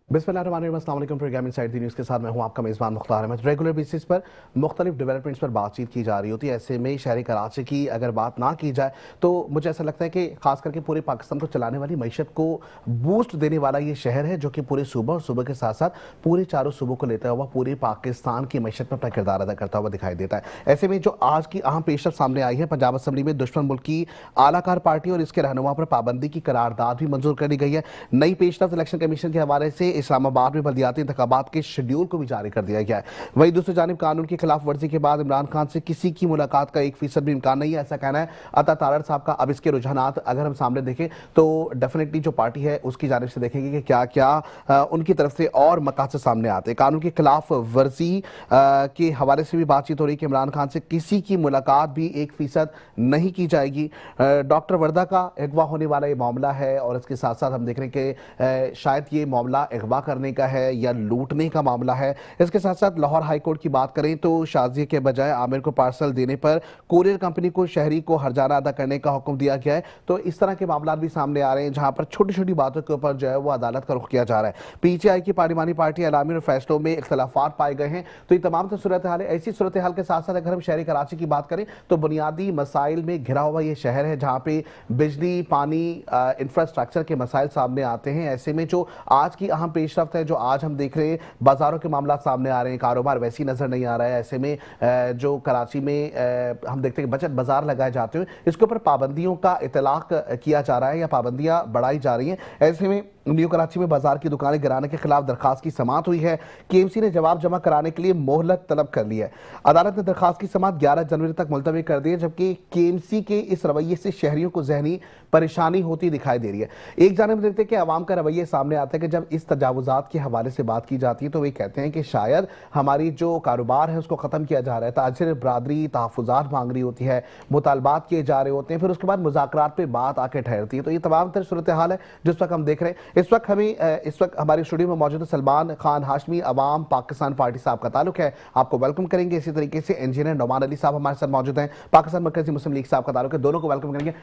बिस्मिल्लाहिर्रहमानिर्रहीम programme inside the news के साथ मैं हूं आपका मेज़बान मुख्तार अहमद। रेगुलर बेसिस पर मुख्तलिफ डेवलपमेंट्स पर बातचीत की जा रही होती है। ऐसे में शहरी कराची की अगर बात ना की जाए तो मुझे ऐसा लगता है कि खास करके पूरे पाकिस्तान को चलाने वाली मईशत को बूस्ट देने वाला ये शहर है, जो कि पूरे सूबा और सूबे के साथ साथ पूरे चारों सूबों को लेता हुआ पूरे पाकिस्तान की मईशत में अपना किरदार अदा करता हुआ दिखाई देता है। ऐसे में जो आज की अहम पेशरफ सामने आई है, पंजाब असम्बली में दुश्मन मुल्क की आलाकार पार्टी और इसके रहनुमा पर पाबंदी की करारदाद भी मंजूर कर दी गई है। नई पेशरफ इलेक्शन कमीशन के हवाले से इस्लामाबाद में बल्दियाती इंतखाबात के शेड्यूल को भी जारी कर दिया गया है। वहीं दूसरी जानिब कानून की खिलाफ वर्जी के बाद इमरान खान से किसी की मुलाकात का 1% भी इम्कान नहीं है, ऐसा कहना है अता तारड़ साहब का। अब इसके रुझानात अगर हम सामने देखें तो डेफिनेटली जो पार्टी है उसकी जानिब से देखेंगे कि क्या क्या उनकी तरफ से और मकासद सामने आते हैं। कानून की खिलाफ वर्जी के हवाले से भी बातचीत हो रही है कि इमरान खान से किसी की मुलाकात भी 1% नहीं की जाएगी। डॉक्टर वर्दा का अगवा होने वाला ये मामला है और इसके साथ साथ हम देख रहे हैं कि शायद ये मामला अगवा करने का है या लूटने का मामला है। इसके साथ साथ लाहौर हाई कोर्ट की बात करें तो शाजिया के बजाय आमिर को पार्सल देने पर कुरियर कंपनी को शहरी को हर्जाना अदा करने का हुक्म दिया गया है। तो इस तरह के मामला भी सामने आ रहे हैं जहां पर छोटी छोटी बातों के ऊपर जो है वो अदालत का रुख किया जा रहा है। पीटीआई की पार्लिमानी पार्टी अलामी और फैसलों में इख्तलाफात पाए गए हैं। तो ये तमाम तो सूरत हाल है। ऐसी सूरत हाल के साथ साथ अगर हम शहरी कराची की बात करें तो बुनियादी मसाइल में घिरा हुआ ये शहर है जहां पे बिजली, पानी, इंफ्रास्ट्रक्चर के मसाइल सामने आते हैं। ऐसे में जो आज की अहम पेशरफ्त है, जो आज हम देख रहे हैं, बाजारों के मामला सामने आ रहे हैं, कारोबार वैसी नजर नहीं आ रहा है। ऐसे में जो कराची में हम देखते हैं बचत बाजार लगाए जाते हैं, इसके ऊपर पाबंदियों का इतलाक किया जा रहा है या पाबंदियां बढ़ाई जा रही हैं। ऐसे में न्यू कराची में बाजार की दुकानें गिराने के खिलाफ दरखास्त की समाअत हुई है। केएमसी ने जवाब जमा कराने के लिए मोहलत तलब कर ली है। अदालत ने दरखास्त की समाअत 11 जनवरी तक मुलतवी कर दी है, जबकि केएमसी के इस रवैये से शहरियों को जहनी परेशानी होती दिखाई दे रही है। एक जानब देखते हैं कि अवाम का रवैया सामने आता है कि जब इस तजावुजात के हवाले से बात की जाती है तो वे कहते हैं कि शायद हमारी जो कारोबार है उसको खत्म किया जा रहा है। ताजिर बरादरी तहफ़्फ़ुज़ात मांग रही होती है, मुतालबात किए जा रहे होते हैं, फिर उसके बाद मुज़ाकरात पे बात आके ठहरती है। तो ये तमाम तरह सूरत हाल है जिस वक्त हम देख रहे हैं। इस वक्त हमारे स्टूडियो में मौजूद सलमान खान हाशमी, अवाम पाकिस्तान पार्टी साहब का ताल्लुक है, आपको वेलकम करेंगे। इसी तरीके से इंजीनियर नौमान अली साहब हमारे साथ मौजूद हैं, पाकिस्तान मरकजी मुस्लिम लीग साहब का ताल्लुक है, दोनों को वेलकम करेंगे।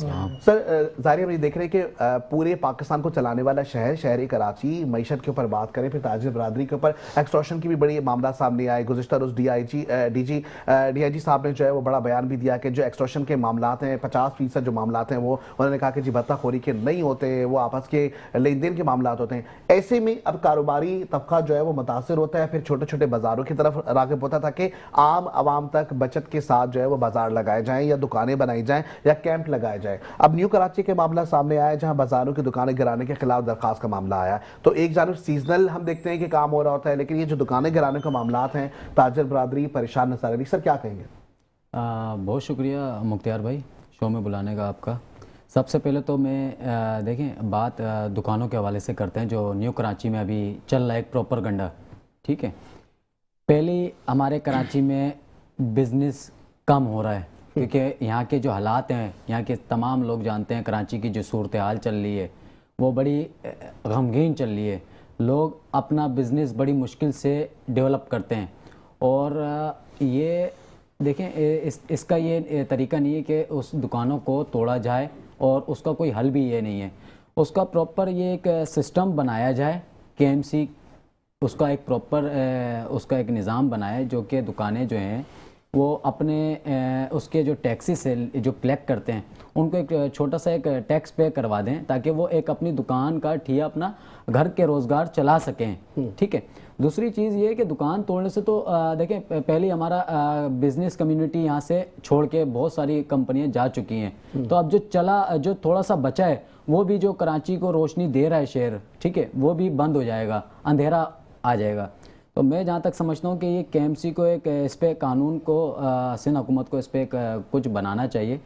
सर, जाहिर है देख रहे हैं कि पूरे पाकिस्तान को चलाने वाला शहर शहरी कराची, मईशत के ऊपर बात करें, फिर ताजिर बरादरी के ऊपर एक्सटॉर्शन की भी बड़ी मामला सामने आए। गुज़िश्ता रोज़ डीआईजी साहब ने जो है वो बड़ा बयान भी दिया कि जो एक्सटॉर्शन के मामला हैं 50% जो मामला हैं वो उन्होंने कहा कि जी भत्ताखोरी के नहीं होते, वो आपस के लेन देन के मामला होते हैं। ऐसे में अब कारोबारी तबका जो है वो मुतासर होता है, फिर छोटे छोटे बाजारों की तरफ राग़िब होता था कि आम आवाम तक बचत के साथ जो है वो बाजार लगाए जाएं या दुकानें बनाई जाएं या कैंप लगाए जाए। अब न्यू कराची के मामला सामने आया जहां बाजारों की दुकानें गिराने के खिलाफ दरखास्त का मामला आया। तो एक जानब सीजनल हम देखते हैं कि काम हो रहा होता है, लेकिन ये जो दुकानें गिराने का मामला हैं, ताजिर बरादरी परेशान नजर आ रही। सर क्या कहेंगे? बहुत शुक्रिया मुख्तियार भाई शो में बुलाने का आपका। सबसे पहले तो मैं देखें बात दुकानों के हवाले से करते हैं जो न्यू कराची में अभी चल रहा है, एक प्रॉपर गंडा। ठीक है, पहले हमारे कराची में बिज़नेस कम हो रहा है क्योंकि यहाँ के जो हालात हैं, यहाँ के तमाम लोग जानते हैं कराची की जो सूरत हाल चल रही है वो बड़ी गमगीन चल रही है। लोग अपना बिज़नेस बड़ी मुश्किल से डेवलप करते हैं और ये देखें इसका ये तरीका नहीं है कि उस दुकानों को तोड़ा जाए और उसका कोई हल भी ये नहीं है। उसका प्रॉपर ये एक सिस्टम बनाया जाए, केएमसी उसका एक प्रॉपर उसका एक निज़ाम बनाए जो कि दुकानें जो हैं वो अपने उसके जो टैक्सेस है जो कलेक्ट करते हैं उनको एक छोटा सा एक टैक्स पे करवा दें ताकि वो एक अपनी दुकान का ठिया अपना घर के रोज़गार चला सकें। ठीक है, दूसरी चीज़ ये है कि दुकान तोड़ने से तो देखें पहले हमारा बिज़नेस कम्युनिटी यहाँ से छोड़ के बहुत सारी कंपनियाँ जा चुकी हैं। तो अब जो थोड़ा सा बचा है वो भी जो कराची को रोशनी दे रहा है शहर, ठीक है, वो भी बंद हो जाएगा, अंधेरा आ जाएगा। तो मैं जहाँ तक समझता हूँ कि ये केएमसी को एक इस पर कानून को सिंध हुकूमत को इस पर कुछ बनाना चाहिए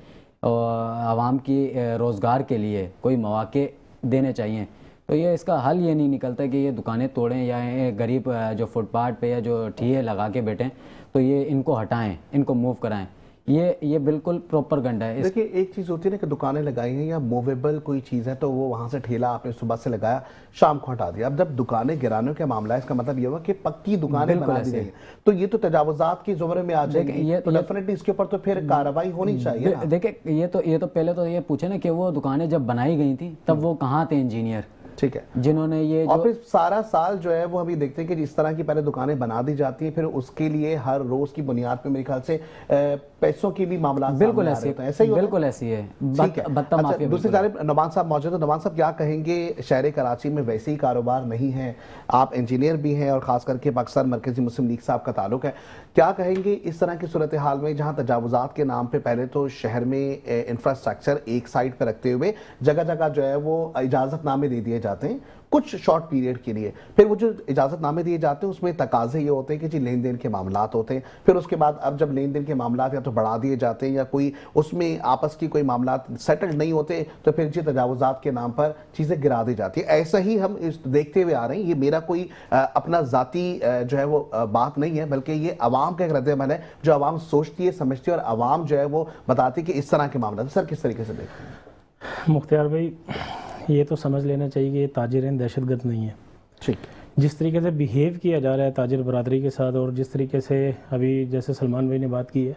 और आवाम की रोज़गार के लिए कोई मौके देने चाहिए। तो ये इसका हल ये नहीं निकलता कि ये दुकानें तोड़ें या ये गरीब जो फुटपाथ पे या जो ठिये लगा के बैठें तो ये इनको हटाएं, इनको मूव कराएं। ये बिल्कुल प्रॉपर गंडा है। देखिए एक चीज़ होती है ना कि दुकानें लगाई हैं या मूवेबल कोई चीज़ है तो वो वहाँ से ठेला आपने सुबह से लगाया, शाम को हटा दिया। अब जब दुकानें गिराने का मामला है इसका मतलब ये हुआ कि पक्की दुकानें बना दी गई हैं, तो ये तो तजावुजात की ज़ुमरे में आ जाएगी। तो डेफिनेटली इसके ऊपर तो फिर कार्रवाई होनी चाहिए ना। देखिए ये तो पहले तो ये पूछे ना कि वो दुकानें जब बनाई गई थी तब वो कहाँ थे इंजीनियर, ठीक है। जिन्होंने ये और जो फिर सारा साल जो है वो अभी देखते हैं कि जिस तरह की पहले दुकानें बना दी जाती हैं, फिर उसके लिए हर रोज की बुनियाद पे मेरे ख्याल से पैसों की भी मामला बिल्कुल सामने आ रहे ऐसी होते हैं, ऐसा ही होता है? बिल्कुल ऐसी है, ठीक है। बत्ता अच्छा, माफिया दूसरी बिल्कुल है। जानब नवान साहब मौजूद है। नवान साहब क्या कहेंगे, शहर कराची में वैसे ही कारोबार नहीं है, आप इंजीनियर भी हैं और खास करके पाकिस्तान मरकजी मुस्लिम लीग साहब का ताल्लुक है, क्या कहेंगे इस तरह की सूरत हाल में जहां तजावुजात के नाम पे पहले तो शहर में इंफ्रास्ट्रक्चर एक साइड पर रखते हुए जगह जगह जो है वो इजाजतनामे दे दिए जाते हैं कुछ शॉर्ट पीरियड के लिए, फिर वो जो इजाजतनामे दिए जाते हैं उसमें तकाजे ये होते हैं कि जी लेन देन के मामलात होते हैं, फिर उसके बाद अब जब लेन देन के मामलात या तो बढ़ा दिए जाते हैं या कोई उसमें आपस की कोई मामलात सेटल्ड नहीं होते तो फिर जी तजावुजात के नाम पर चीज़ें गिरा दी जाती है। ऐसा ही हम देखते हुए आ रहे हैं। ये मेरा कोई अपना ज़ाती जो है वो बात नहीं है, बल्कि ये अवाम का एक रद्द-ए-अमल है जो अवाम सोचती है, समझती है और अवाम जो है वो बताती है कि इस तरह के मामला। सर किस तरीके से देखते हैं? मुख्तियार भाई, ये तो समझ लेना चाहिए कि ये ताजिर दहशतगर्द नहीं है। ठीक। जिस तरीके से बिहेव किया जा रहा है ताजिर बरादरी के साथ और जिस तरीके से अभी जैसे सलमान भाई ने बात की है,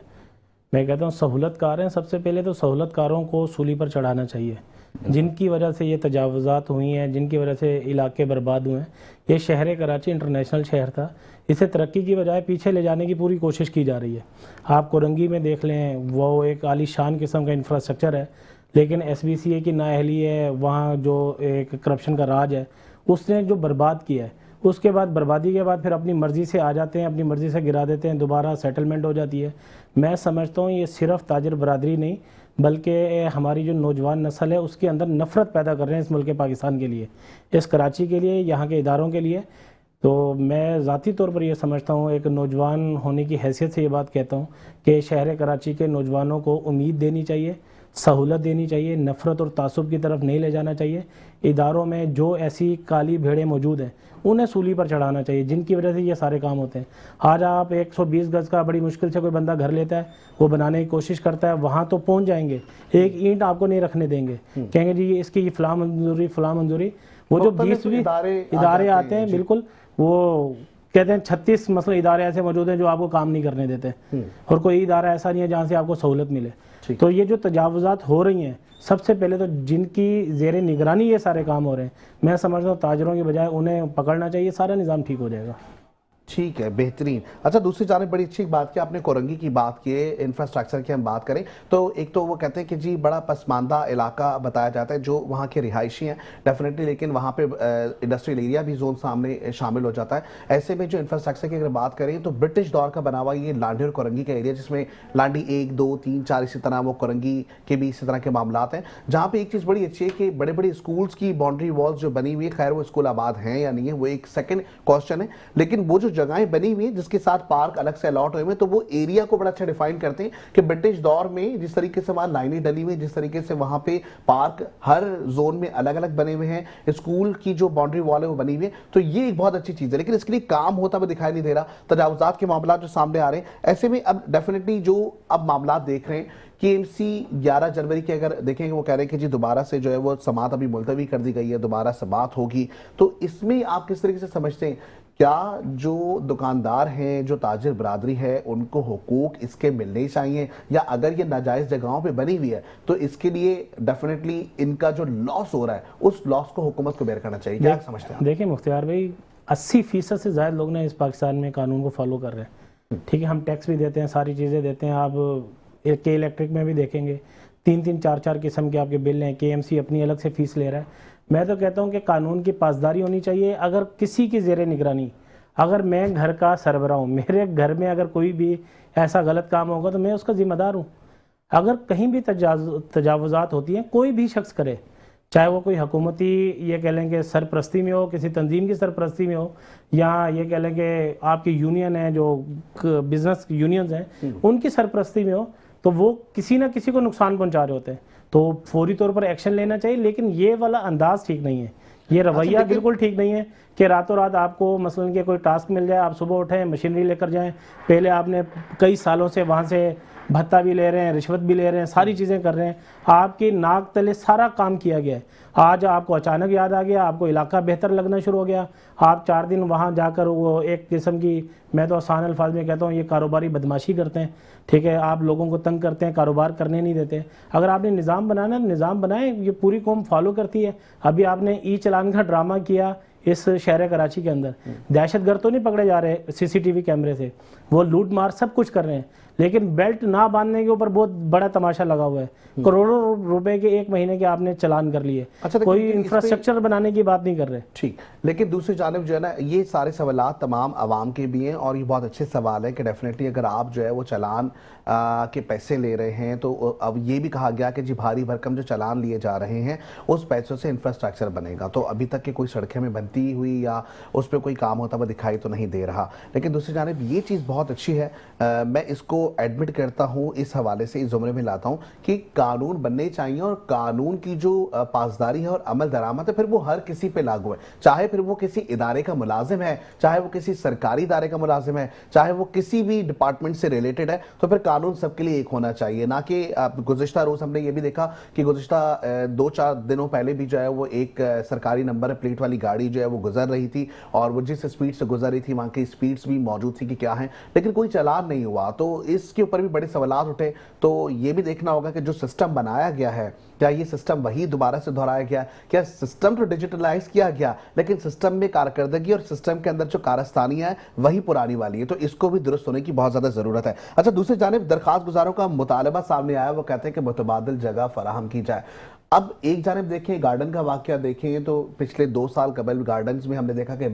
मैं कहता हूँ सहूलतकार हैं, सबसे पहले तो सहूलतकारों को सूली पर चढ़ाना चाहिए, जिनकी वजह से ये तजावुजात हुई हैं, जिनकी वजह से इलाके बर्बाद हुए हैं। ये शहर कराची इंटरनेशनल शहर था, इसे तरक्की की बजाय पीछे ले जाने की पूरी कोशिश की जा रही है। आप कोरंगी में देख लें, वो एक आलीशान किस्म का इंफ्रास्ट्रक्चर है, लेकिन SBCA की नाअहली है, वहाँ जो एक करप्शन का राज है उसने जो बर्बाद किया है, उसके बाद बर्बादी के बाद फिर अपनी मर्ज़ी से आ जाते हैं, अपनी मर्ज़ी से गिरा देते हैं, दोबारा सेटलमेंट हो जाती है। मैं समझता हूँ ये सिर्फ ताजिर बरादरी नहीं बल्कि हमारी जो नौजवान नस्ल है उसके अंदर नफ़रत पैदा कर रहे हैं इस मुल्क पाकिस्तान के लिए, इस कराची के लिए, यहाँ के इदारों के लिए। तो मैं ज़ाती तौर पर यह समझता हूँ, एक नौजवान होने की हैसियत से ये बात कहता हूँ कि शहर कराची के नौजवानों को उम्मीद देनी चाहिए, सहूलत देनी चाहिए, नफ़रत और तासुब की तरफ नहीं ले जाना चाहिए। इदारों में जो ऐसी काली भेड़ें मौजूद हैं उन्हें सूली पर चढ़ाना चाहिए, जिनकी वजह से ये सारे काम होते हैं। आज आप 120 गज़ का बड़ी मुश्किल से कोई बंदा घर लेता है, वो बनाने की कोशिश करता है, वहाँ तो पहुँच जाएंगे, एक ईंट आपको नहीं रखने देंगे, कहेंगे जी इसकी फ़लाँ मंजूरी। वो जो 20 इदारे आते हैं, बिल्कुल वो कहते हैं 36 मसले इदारे ऐसे मौजूद हैं जो आपको काम नहीं करने देते, और कोई इदारा ऐसा नहीं है जहाँ से आपको सहूलत मिले। तो ये जो तजावुजात हो रही हैं, सबसे पहले तो जिनकी ज़ेरे निगरानी ये सारे काम हो रहे हैं, मैं समझता हूँ ताजरों की बजाय उन्हें पकड़ना चाहिए, सारा निज़ाम ठीक हो जाएगा। ठीक है, बेहतरीन। अच्छा, दूसरी जानिब बड़ी अच्छी बात की आपने, कोरंगी की बात की, इंफ्रास्ट्रक्चर की हम बात करें तो एक तो वो कहते हैं कि जी बड़ा पसमानदा इलाका बताया जाता है जो वहाँ के रिहायशी हैं डेफिनेटली, लेकिन वहाँ पे इंडस्ट्रियल एरिया भी जोन सामने शामिल हो जाता है। ऐसे में जो इंफ्रास्ट्रक्चर की अगर बात करें तो ब्रिटिश दौर का बना हुआ ये लांडी और कोरंगी का एरिया, जिसमें लांडी 1, 2, 3, 4 इसी तरह, वो कोरंगी के भी इसी तरह के मामला हैं, जहाँ पर एक चीज़ बड़ी अच्छी है कि बड़े बड़े स्कूल्स की बाउंड्री वॉल्स जो बनी हुई है, खैर वो स्कूल आबाद हैं या नहीं है वो एक सेकेंड क्वेश्चन है, लेकिन वो जो जगहें बनी हुई है जिसके साथ पार्क अलग से अलॉट हुए हैं, तो वो एरिया को बड़ा अच्छा डिफाइन करते हैं कि ब्रिटिश दौर में जिस तरीके से वहां लाइनें डली हुई, जिस तरीके से वहां पे पार्क हर जोन में अलग अलग बने हुए हैं, स्कूल की जो बाउंड्री वॉल है वो बनी हुई है, तो ये एक बहुत अच्छी चीज है, लेकिन इसके लिए काम होता हुआ दिखाई नहीं दे रहा। तजावुजात के मामला जो सामने आ रहे हैं, ऐसे में अब डेफिनेटली जो अब मामला देख रहे हैं KMC 11 जनवरी के अगर देखेंगे, वो कह रहे हैं कि जी दोबारा से जो है वो समात अभी मुलतवी कर दी गई है, दोबारा समात होगी, तो इसमें आप किस तरीके से समझते हैं, क्या जो दुकानदार हैं, जो ताजिर बरादरी है, उनको हुकूक इसके मिलने चाहिए, या अगर ये नाजायज़ जगहों पे बनी हुई है तो इसके लिए डेफिनेटली इनका जो लॉस हो रहा है उस लॉस को हुकूमत को बेयर करना चाहिए? क्या समझते हैं? देखिए मुख्तियार भाई, 80% से ज़्यादा लोग ना इस पाकिस्तान में कानून को फॉलो कर रहे हैं, ठीक है, हम टैक्स भी देते हैं, सारी चीज़ें देते हैं। आप के इलेक्ट्रिक में भी देखेंगे 3-3, 4-4 किस्म के आपके बिल हैं, KMC अपनी अलग से फीस ले रहा है। मैं तो कहता हूं कि कानून की पासदारी होनी चाहिए। अगर किसी की ज़ेरे निगरानी, अगर मैं घर का सरबराह हूँ, मेरे घर में अगर कोई भी ऐसा गलत काम होगा तो मैं उसका ज़िम्मेदार हूँ। अगर कहीं भी तजावुजात होती हैं, कोई भी शख्स करे, चाहे वो कोई हुकूमती ये कह लें कि सरपरस्ती में हो, किसी तंजीम की सरपरस्ती में हो, या ये कह लें कि आपकी यूनियन है, जो बिज़नेस यूनियंस हैं उनकी सरपरस्ती में हो, तो वो किसी ना किसी को नुकसान पहुंचा रहे होते हैं, तो फौरी तौर पर एक्शन लेना चाहिए। लेकिन ये वाला अंदाज ठीक नहीं है, ये रवैया बिल्कुल ठीक नहीं है कि रातों रात आपको मसलन के कोई टास्क मिल जाए, आप सुबह उठें मशीनरी लेकर जाएं, पहले आपने कई सालों से वहाँ से भत्ता भी ले रहे हैं, रिश्वत भी ले रहे हैं, सारी चीज़ें कर रहे हैं, आपकी नाक तले सारा काम किया गया है, आज आपको अचानक याद आ गया, आपको इलाका बेहतर लगना शुरू हो गया, आप 4 दिन वहाँ जाकर वो एक किस्म की मैं तो आसान अल्फाज में कहता हूँ ये कारोबारी बदमाशी करते हैं, ठीक है, आप लोगों को तंग करते हैं, कारोबार करने नहीं देते। अगर आपने निज़ाम बनाना है निज़ाम बनाएं, ये पूरी कौम फॉलो करती है। अभी आपने ई चलान का ड्रामा किया इस शहर कराची के अंदर, दहशतगर्द तो नहीं पकड़े जा रहे सीसीटीवी कैमरे से, वो लूट मार सब कुछ कर रहे हैं, लेकिन बेल्ट ना बांधने के ऊपर बहुत बड़ा तमाशा लगा हुआ है। करोड़ों रुपए के एक महीने के आपने चलान कर लिए। अच्छा, कोई इंफ्रास्ट्रक्चर बनाने की बात नहीं कर रहे। ठीक, लेकिन दूसरी जानिब जो है ना, ये सारे सवालात तमाम आवाम के भी हैं और ये बहुत अच्छे सवाल है कि डेफिनेटली अगर आप जो है वो चालान के पैसे ले रहे हैं तो अब ये भी कहा गया कि जी भारी भरकम जो चालान लिए जा रहे हैं उस पैसों से इंफ्रास्ट्रक्चर बनेगा। तो अभी तक की कोई सड़कें में बनती हुई या उस पर कोई काम होता हुआ दिखाई तो नहीं दे रहा। लेकिन दूसरी जानिब ये चीज़ बहुत अच्छी है, मैं इसको एडमिट करता हूँ, इस हवाले से इस जुमरे में लाता हूँ कि कानून बनने चाहिए और कानून की जो पासदारी है और अमल दरामद है फिर वो हर किसी पे लागू है, चाहे फिर वो किसी इदारे का मुलाजिम है, चाहे वो किसी सरकारी इदारे का मुलाजिम है, चाहे वो किसी भी डिपार्टमेंट से रिलेटेड है, तो फिर कानून सबके लिए एक होना चाहिए। ना कि गुज़िश्ता रोज़ हमने ये भी देखा कि गुज़िश्ता 2-4 दिनों पहले भी जो है वो एक सरकारी नंबर प्लेट वाली गाड़ी जो है वो गुजर रही थी और वो जिस स्पीड से गुजर रही थी वहाँ की स्पीड्स भी मौजूद थी कि क्या है, लेकिन कोई चालान नहीं हुआ। तो इसके ऊपर भी बड़े सवाल उठे। तो ये भी देखना होगा कि जो सिस्टम बनाया गया है क्या ये सिस्टम वही दोबारा से दोहराया गया, क्या सिस्टम तो डिजिटलाइज किया गया लेकिन सिस्टम में कारकर्दगी और सिस्टम के अंदर जो कारस्तानियां है वही पुरानी वाली है, तो इसको भी दुरुस्त होने की बहुत ज्यादा जरूरत है। अच्छा, दूसरी जानिब दरखास्त गुजारों का मुतालबा सामने आया, वो कहते हैं कि मुतबादिल जगह फराहम की जाए। अब एक जानिब देखें गार्डन का वाकया देखें तो पिछले 2 साल कबल गार्डन्स में हमने देखा कि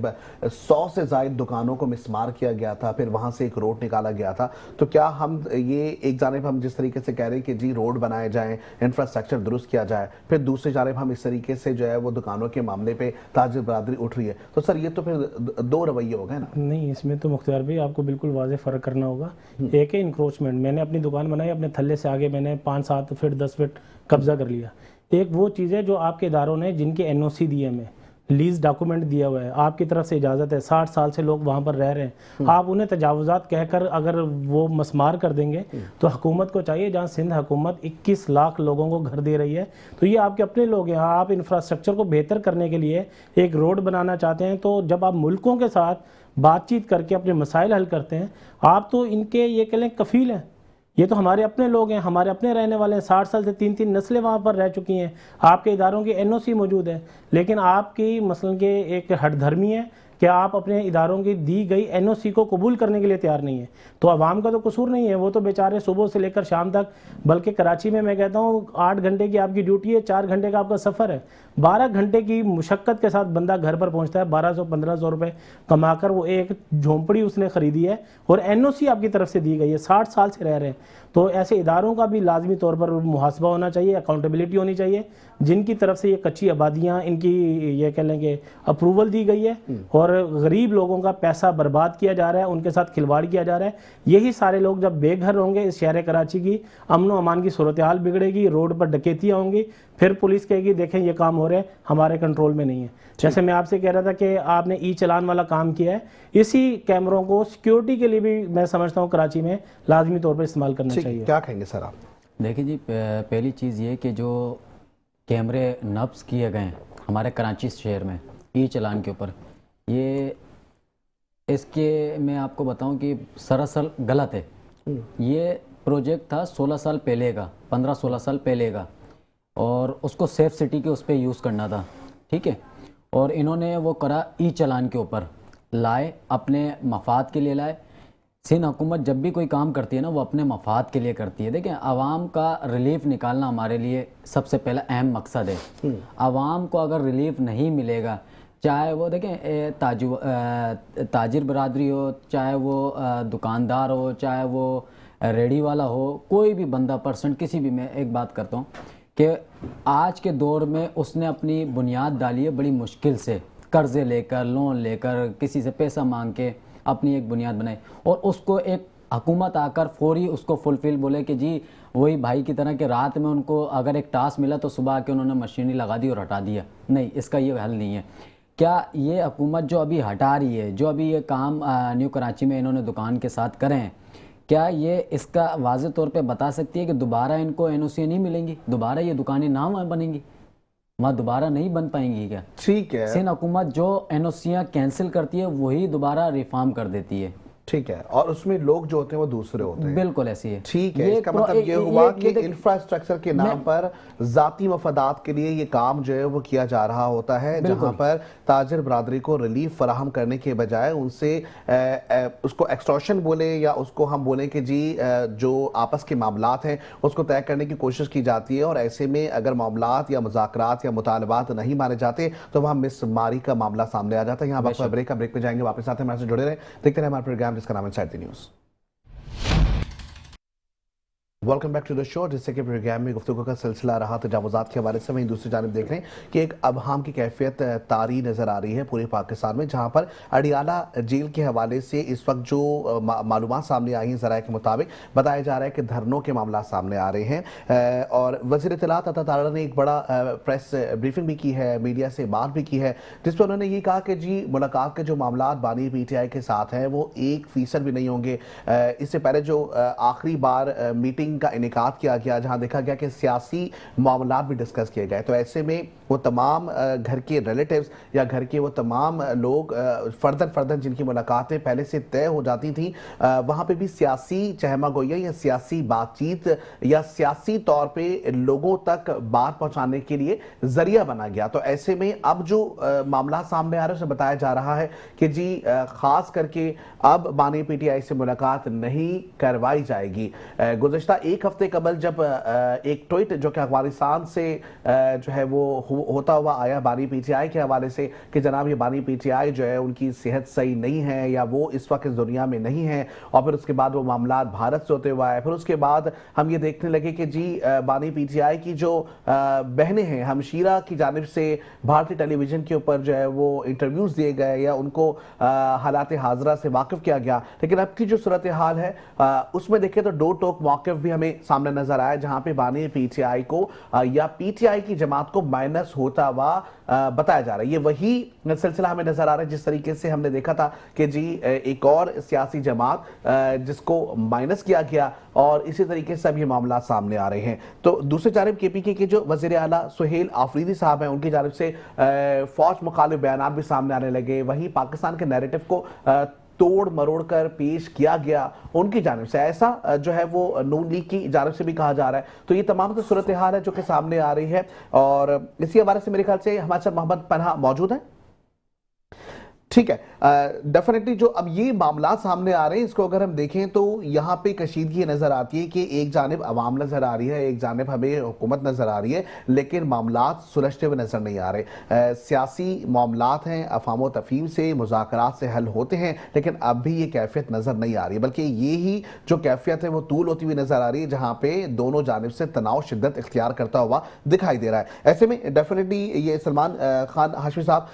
100 से ज़ायद दुकानों को मिसमार किया गया था, फिर वहाँ से एक रोड निकाला गया था। तो क्या हम ये एक जानिब हम जिस तरीके से कह रहे हैं कि जी रोड बनाए जाएं, इंफ्रास्ट्रक्चर दुरुस्त किया जाए, फिर दूसरी जानिब हम इस तरीके से जो है वो दुकानों के मामले पर ताजिर बरादरी उठ रही है, तो सर ये तो फिर 2 रवैये हो गए ना? नहीं, इसमें तो मुख्तियार भाई आपको बिल्कुल वाज़ेह फ़र्क करना होगा। एक है इंक्रोचमेंट, मैंने अपनी दुकान बनाई, अपने थल्ले से आगे मैंने 5-7 फीट 10 फीट कब्जा कर लिया। एक वो चीज़ है जो आपके इदारों ने जिनके एनओसी दिए हमें, लीज डॉक्यूमेंट दिया हुआ है, आपकी तरफ से इजाज़त है, 60 साल से लोग वहाँ पर रह रहे हैं, आप उन्हें तजावुज़ात कहकर अगर वो मसमार कर देंगे तो हुकूमत को चाहिए, जहाँ सिंध हुकूमत 21 लाख लोगों को घर दे रही है, तो ये आपके अपने लोग हैं। आप इंफ्रास्ट्रक्चर को बेहतर करने के लिए एक रोड बनाना चाहते हैं, तो जब आप मुल्कों के साथ बातचीत करके अपने मसाइल हल करते हैं, आप तो इनके ये कह लें कफ़ील हैं, ये तो हमारे अपने लोग हैं, हमारे अपने रहने वाले हैं, 60 साल से 3-3 नस्लें वहाँ पर रह चुकी हैं, आपके इदारों की एनओसी मौजूद है, लेकिन आपकी मसलन के एक हठधर्मी है कि आप अपने इदारों की दी गई एनओसी को कबूल करने के लिए तैयार नहीं है। तो आवाम का तो कसूर नहीं है, वो तो बेचारे सुबह से लेकर शाम तक, बल्कि कराची में मैं कहता हूँ 8 घंटे की आपकी ड्यूटी है, 4 घंटे का आपका सफ़र है, 12 घंटे की मुशक्क़त के साथ बंदा घर पर पहुँचता है, 1200-1500 रुपये कमाकर वो एक झोंपड़ी उसने ख़रीदी है और एनओसी आपकी तरफ से दी गई है, 60 साल से रह रहे हैं। तो ऐसे इदारों का भी लाजमी तौर पर मुहासबा होना चाहिए, अकाउंटेबिलिटी होनी चाहिए, जिनकी तरफ से ये कच्ची आबादियाँ इनकी ये कह लें कि अप्रूवल दी गई है और गरीब लोगों का पैसा बर्बाद किया जा रहा है, उनके साथ खिलवाड़ किया जा रहा है। यही सारे लोग जब बेघर होंगे, इस शहर कराची की अमन व अमान की सूरत हाल बिगड़ेगी, रोड पर डकैतियाँ होंगी, फिर पुलिस कहेगी देखें ये काम हो रहे हैं, हमारे कंट्रोल में नहीं है। जैसे मैं आपसे कह रहा था कि आपने ई चलान वाला काम किया है, इसी कैमरों को सिक्योरिटी के लिए भी मैं समझता हूँ कराची में लाजमी तौर पर इस्तेमाल करना चाहिए। क्या कहेंगे सर आप? देखिए जी, पहली चीज़ ये कि जो कैमरे नब्स किए गए हैं हमारे कराची शहर में ई चलान के ऊपर, ये इसके मैं आपको बताऊं कि सरासर गलत है। ये प्रोजेक्ट था 16 साल पहले का, 15-16 साल पहले का, और उसको सेफ सिटी के उस पर यूज़ करना था, ठीक है। और इन्होंने वो करा ई चलान के ऊपर, लाए अपने मफाद के लिए लाए। सिंध हुकूमत जब भी कोई काम करती है ना, वो अपने मफाद के लिए करती है। देखें, आवाम का रिलीफ निकालना हमारे लिए सबसे पहला अहम मकसद है। आवाम को अगर रिलीफ नहीं मिलेगा, चाहे वो देखें ताजिर बरादरी हो, चाहे वो दुकानदार हो, चाहे वो रेडी वाला हो, कोई भी बंदा पर्सन, किसी भी, मैं एक बात करता हूँ कि आज के दौर में उसने अपनी बुनियाद डाली है बड़ी मुश्किल से, कर्ज़े लेकर, लोन लेकर, किसी से पैसा मांग के अपनी एक बुनियाद बनाई, और उसको एक हुकूमत आकर फौरी उसको फुलफिल बोले कि जी वही भाई की तरह कि रात में उनको अगर एक टास्क मिला तो सुबह के उन्होंने मशीनरी लगा दी और हटा दिया। नहीं, इसका ये हल नहीं है। क्या ये हुकूमत जो अभी हटा रही है, जो अभी ये काम न्यू कराची में इन्होंने दुकान के साथ करें, क्या ये इसका वाज़ेह तौर पे बता सकती है कि दोबारा इनको एनओसी नहीं मिलेंगी, दोबारा ये दुकानें ना बनेंगी, वहाँ दोबारा नहीं बन पाएंगी क्या? ठीक है, सिंध हुकूमत जो एनओसियाँ कैंसिल करती है वही दोबारा रिफॉर्म कर देती है। ठीक है, और उसमें लोग जो होते हैं वो दूसरे होते हैं। बिल्कुल ऐसी है। ठीक है, इसका मतलब ये हुआ कि इंफ्रास्ट्रक्चर के नाम पर जाती मफादात के लिए ये काम जो है वो किया जा रहा होता है, जहां पर ताजिर बरादरी को रिलीफ फराहम करने के बजाय उनसे उसको एक्सटॉर्शन बोले या उसको हम बोले कि जी जो आपस के मामलात हैं उसको तय करने की कोशिश की जाती है, और ऐसे में अगर मामलात या मुज़ाकरात या मुतालबात नहीं माने जाते तो वहां मिसमारी का मामला सामने आ जाता है। यहाँ वक्त ब्रेक पे जाएंगे, वापस आते हैं, हमारे से जुड़े रहे, देखते रहे हमारे प्रोग्राम जिसका नाम है inside the news. Welcome back to the show. जिससे कि प्रोग्राम में गुफ्तगू का सिलसिला रहा तजावुज़ात के हवाले से, वहीं दूसरी जानिब देख रहे हैं कि एक अबहाम की कैफियत तारी नज़र आ रही है पूरे पाकिस्तान में, जहां पर अडियाला जेल के हवाले से इस वक्त जो मालूमात सामने आई हैं ज़राए के मुताबिक बताया जा रहा है कि धरनों के मामला सामने आ रहे हैं, और वज़ीर इत्तलात अता तारा ने एक बड़ा प्रेस ब्रीफिंग भी की है, मीडिया से बात भी की है, जिस पर उन्होंने ये कहा कि जी मुलाकात के जो मामला बानी PTI के साथ हैं वो 1% भी नहीं होंगे। इससे पहले जो आखिरी बार मीटिंग का इनेकाद किया गया जहां देखा गया कि सियासी मामलात भी डिस्कस किए गए, तो ऐसे में वो तमाम घर के रिलेटिव्स या घर के वो तमाम लोग फर्दन जिनकी मुलाकातें पहले से तय हो जाती थी, वहाँ पे भी सियासी चहमा गोइया या सियासी बातचीत या सियासी तौर पे लोगों तक बात पहुँचाने के लिए जरिया बना गया। तो ऐसे में अब जो मामला सामने आ रहा है उसमें बताया जा रहा है कि जी खास करके अब बानी PTI से मुलाकात नहीं करवाई जाएगी। गुज़श्ता एक हफ्ते कबल जब एक ट्वीट जो कि अफगानिस्तान से जो है वो होता हुआ आया बानी PTI के हवाले से कि जनाब ये बानी PTI जो है उनकी सेहत सही नहीं है या वो इस वक्त इस दुनिया में नहीं है, और फिर उसके बाद वो मामला भारत से होते हुआ है। फिर उसके बाद हम ये देखने लगे कि जी बानी PTI की जो बहनें हैं हमशीरा की जानिब से भारतीय टेलीविजन के ऊपर जो है वो इंटरव्यूज़ दिए गए या उनको हालात हाजरा से वाकिफ किया गया, लेकिन अब की जो सूरत हाल है उसमें देखें तो दो टोक मौक़िफ़ भी हमें सामने नजर आया, जहां पे बानी PTI को या PTI की जमात को माइनस होता हुआ बताया जा रहा है। ये वही सिलसिला हमें नजर आ रहा है जिस तरीके से हमने देखा था कि जी एक और सियासी जमात जिसको माइनस किया गया, और इसी तरीके से अब ये मामला सामने आ रहे हैं। तो दूसरी जानिब KPK के जो वज़ीर आला सुहेल आफरीदी साहब हैं उनकी जानिब से फौज मुखालिफ बयान भी सामने आने लगे, वहीं पाकिस्तान के नैरेटिव को तोड़ मरोड़ कर पेश किया गया उनकी जानिब से, ऐसा जो है वो नून लीग की जानिब से भी कहा जा रहा है। तो ये तमाम तो सूरत हाल है जो कि सामने आ रही है, और इसी हवाले से मेरे ख्याल से हमारे साथ मोहम्मद पन्हा मौजूद है। ठीक है, डेफिनेटली जो अब ये मामला सामने आ रहे हैं इसको अगर हम देखें तो यहाँ पे कशीदगी नज़र आती है कि एक जानिब अवाम नज़र आ रही है, एक जानिब हमें हुकूमत नज़र आ रही है, लेकिन मामलात सुलझते हुए नज़र नहीं आ रहे। सियासी मामलात हैं अफाम तफहीम से मुज़ाकरात से हल होते हैं, लेकिन अब भी ये कैफियत नज़र नहीं आ रही है, बल्कि ये ही जो कैफियत है वो तूल होती हुई नज़र आ रही है, जहाँ पे दोनों जानिब से तनाव शिद्दत इख्तियार करता हुआ दिखाई दे रहा है। ऐसे में डेफिनेटली ये सलमान खान हाशमी साहब,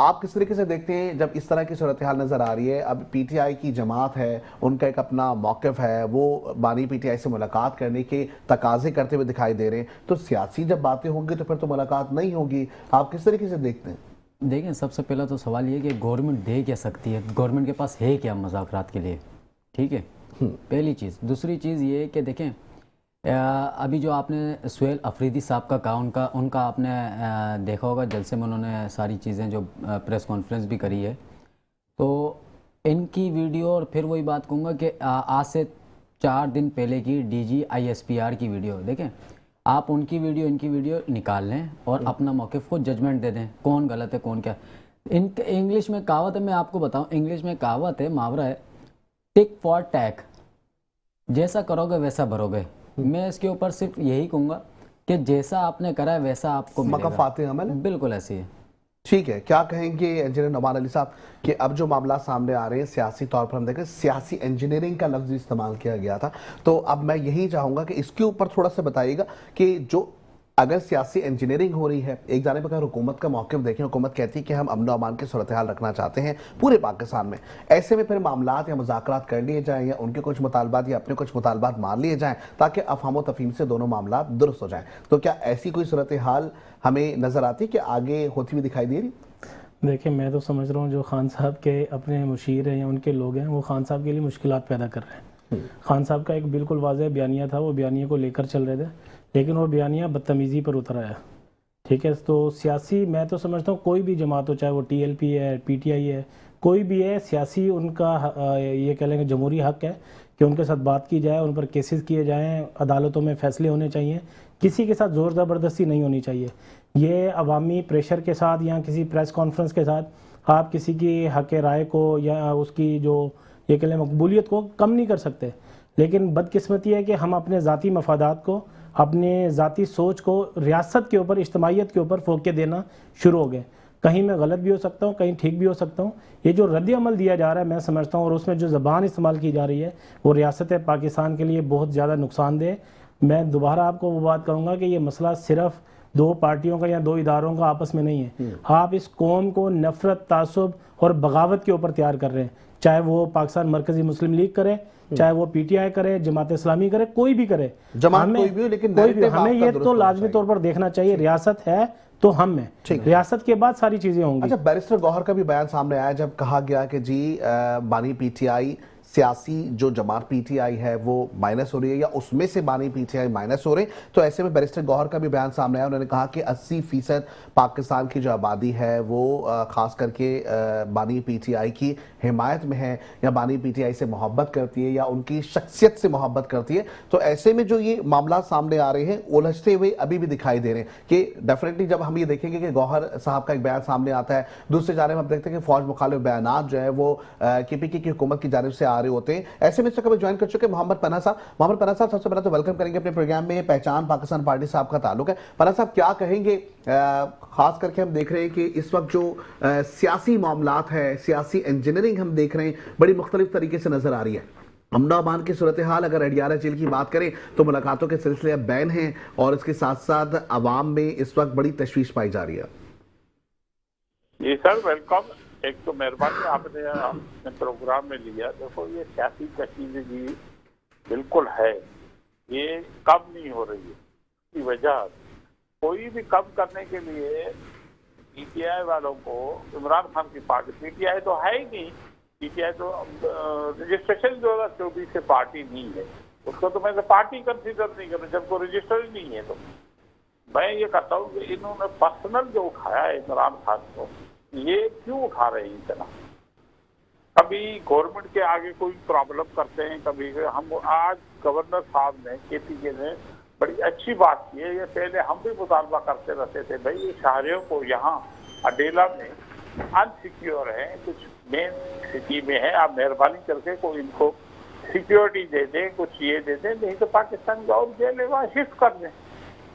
आप किस तरीके से देखते हैं जब इस तरह की सूरत हाल नजर आ रही है? अब PTI की जमात है, उनका एक अपना मौक़िफ़ है, वो बानी PTI से मुलाकात करने के तकाजे करते हुए दिखाई दे रहे हैं, तो सियासी जब बातें होंगी तो फिर तो मुलाकात नहीं होगी। आप किस तरीके से देखते हैं? देखें, सबसे पहला तो सवाल ये कि गवर्नमेंट दे क्या सकती है, गवर्नमेंट के पास है क्या मुज़ाकरात के लिए, ठीक है, पहली चीज़। दूसरी चीज़ ये कि देखें अभी जो आपने सुहेल अफरीदी साहब का कहा, उनका आपने देखा होगा जलसे में उन्होंने सारी चीज़ें जो प्रेस कॉन्फ्रेंस भी करी है, तो इनकी वीडियो, और फिर वही बात कहूँगा कि आज से 4 दिन पहले की DG ISPR की वीडियो देखें, आप उनकी वीडियो इनकी वीडियो निकाल लें और अपना मौक़िफ़ को जजमेंट दे दें कौन गलत है कौन क्या। इंग्लिश में कहावत है, मैं आपको बताऊँ, इंग्लिश में कहावत है, मुहावरा है, टिक फॉर टैक, जैसा करोगे वैसा भरोगे। मैं इसके ऊपर सिर्फ यही कहूँगा कि जैसा आपने करा है वैसा आपको मिलेगा। बिल्कुल ऐसी है। ठीक है, क्या कहेंगे इंजीनियर नौमान अली साहब कि अब जो मामला सामने आ रहे हैं सियासी तौर पर हम देखें, सियासी इंजीनियरिंग का लफ्ज़ इस्तेमाल किया गया था, तो अब मैं यही चाहूँगा कि इसके ऊपर थोड़ा सा बताइएगा कि जो अगर सियासी इंजीनियरिंग हो रही है, एक जानिब अगर हुकूमत का मौक़िफ़ देखें, हुकूमत कहती है कि हम अमन अमान की सूरत हाल रखना चाहते हैं पूरे पाकिस्तान में, ऐसे में फिर मामलात या मुज़ाकरात कर लिए जाएँ या उनके कुछ मुतालबात या अपने कुछ मुतालबात मान लिए जाएँ ताकि अफ़हाम व तफ़हीम से दोनों मामलात दुरुस्त हो जाएँ, तो क्या ऐसी कोई सूरत हाल हमें नज़र आती है कि आगे होती हुई दिखाई दे रही? देखिए, मैं तो समझ रहा हूँ जो खान साहब के अपने मुशीर हैं या उनके लोग हैं वो खान साहब के लिए मुश्किलात पैदा कर रहे हैं। खान साहब का एक बिल्कुल वाज़ेह बयानिया था, वो बयानिया को लेकर चल रहे थे, लेकिन वो बयानिया बदतमीज़ी पर उतर आया। ठीक है, तो सियासी मैं तो समझता हूँ कोई भी जमात हो, चाहे वो TLP है, PTI है, कोई भी है सियासी, उनका ये कह लेंगे जमहूरी हक है कि उनके साथ बात की जाए, उन पर केसेस किए जाएं, अदालतों में फैसले होने चाहिए, किसी के साथ ज़ोर ज़बरदस्ती नहीं होनी चाहिए। ये अवामी प्रेशर के साथ या किसी प्रेस कॉन्फ्रेंस के साथ आप किसी की हक राय को या उसकी जो ये कह लें मकबूलियत को कम नहीं कर सकते। लेकिन बदकिस्मती है कि हम अपने ज़ाती मफादात को, अपने ज़ाती सोच को रियासत के ऊपर, इज्तमाहियत के ऊपर फोक के देना शुरू हो गए। कहीं मैं गलत भी हो सकता हूँ, कहीं ठीक भी हो सकता हूँ। ये जो रद्द अमल दिया जा रहा है मैं समझता हूँ, और उसमें जो ज़बान इस्तेमाल की जा रही है वो रियासत पाकिस्तान के लिए बहुत ज़्यादा नुकसानदेह। मैं दोबारा आपको वो बात कहूँगा कि ये मसला सिर्फ दो पार्टियों का या दो इदारों का आपस में नहीं है। आप इस कौम को नफरत, तासुब और बगावत के ऊपर तैयार कर रहे हैं, चाहे वो पाकिस्तान मरकजी मुस्लिम लीग करे, चाहे वो पीटीआई करे, जमात इस्लामी करे, कोई भी करे, जमात कोई भी हो, लेकिन हमें ये तो लाजमी तौर पर देखना चाहिए, रियासत है तो हम में, रियासत के बाद सारी चीजें होंगी। अच्छा, बैरिस्टर गौहर का भी बयान सामने आया जब कहा गया कि जी बानी पीटीआई सियासी जो जमात पीटीआई है वो माइनस हो रही है या उसमें से बानी पीटीआई माइनस हो रहे, तो ऐसे में बैरिस्टर गौहर का भी बयान सामने आया। उन्होंने कहा कि 80% पाकिस्तान की जो आबादी है वो खास करके बानी पीटीआई की हिमायत में है या बानी पीटीआई से मोहब्बत करती है या उनकी शख्सियत से मोहब्बत करती है। तो ऐसे में जो ये मामला सामने आ रहे हैं उलझते हुए अभी भी दिखाई दे रहे हैं कि डेफिनेटली जब हम ये देखेंगे कि गौहर साहब का एक बयान सामने आता है, दूसरी जानिब हम देखते हैं कि फौज मुखालिफ बयान जो है वो केपीके की हुकूमत की जानिब से आ रहे होते हैं। ऐसे में कभी ज्वाइन कर चुके मोहम्मद पन्ना साहब। मोहम्मद पन्ना साहब, सबसे पहले तो वेलकम करेंगे अपने प्रोग्राम में। पहचान पाकिस्तान पार्टी से आपका ताल्लुक है, पन्ना साहब क्या कहेंगे? खास करके हम देख रहे हैं कि इस वक्त जो सियासी मामलात है, सियासी इंजीनियरिंग हम देख रहे हैं बड़ी मुख्तलिफ तरीके से नजर आ रही है। अमन अमान की सूरत हाल अगर अडियाला जेल की बात करें तो मुलाकातों के सिलसिले अब बैन हैं और इसके साथ साथ अवाम में इस वक्त बड़ी तशवीश पाई जा रही है। जी सर, वेलकम। एक तो मेहरबानी आपने अपने प्रोग्राम में लिया। देखो, ये सियासी कशीदगी बिल्कुल है, ये कम नहीं हो रही है। इसकी वजह कोई भी कम करने के लिए पीटीआई वालों को, इमरान खान की पार्टी, पीटीआई तो है ही नहीं, पीटीआई तो रजिस्ट्रेशन 2024 से पार्टी नहीं है, उसको तो मैं पार्टी कंसिडर नहीं कर रहा जब को रजिस्टर ही नहीं है। तो मैं ये कहता हूँ कि इन्होंने पर्सनल जो उठाया है इमरान खान को, ये क्यों उठा रहे हैं इतना? कभी गवर्नमेंट के आगे कोई प्रॉब्लम करते हैं, कभी हम आज गवर्नर साहब ने, केपीके ने बड़ी अच्छी बात की है। ये पहले हम भी मुतालबा करते रहते थे, भाई ये शहरियों को यहाँ अडेला में अनसिक्योर है, कुछ मेन सिटी में है, आप मेहरबानी करके कोई इनको सिक्योरिटी दे दें, कुछ ये दे दें, नहीं तो पाकिस्तान का और जेल है वहाँ शिफ्ट कर दें।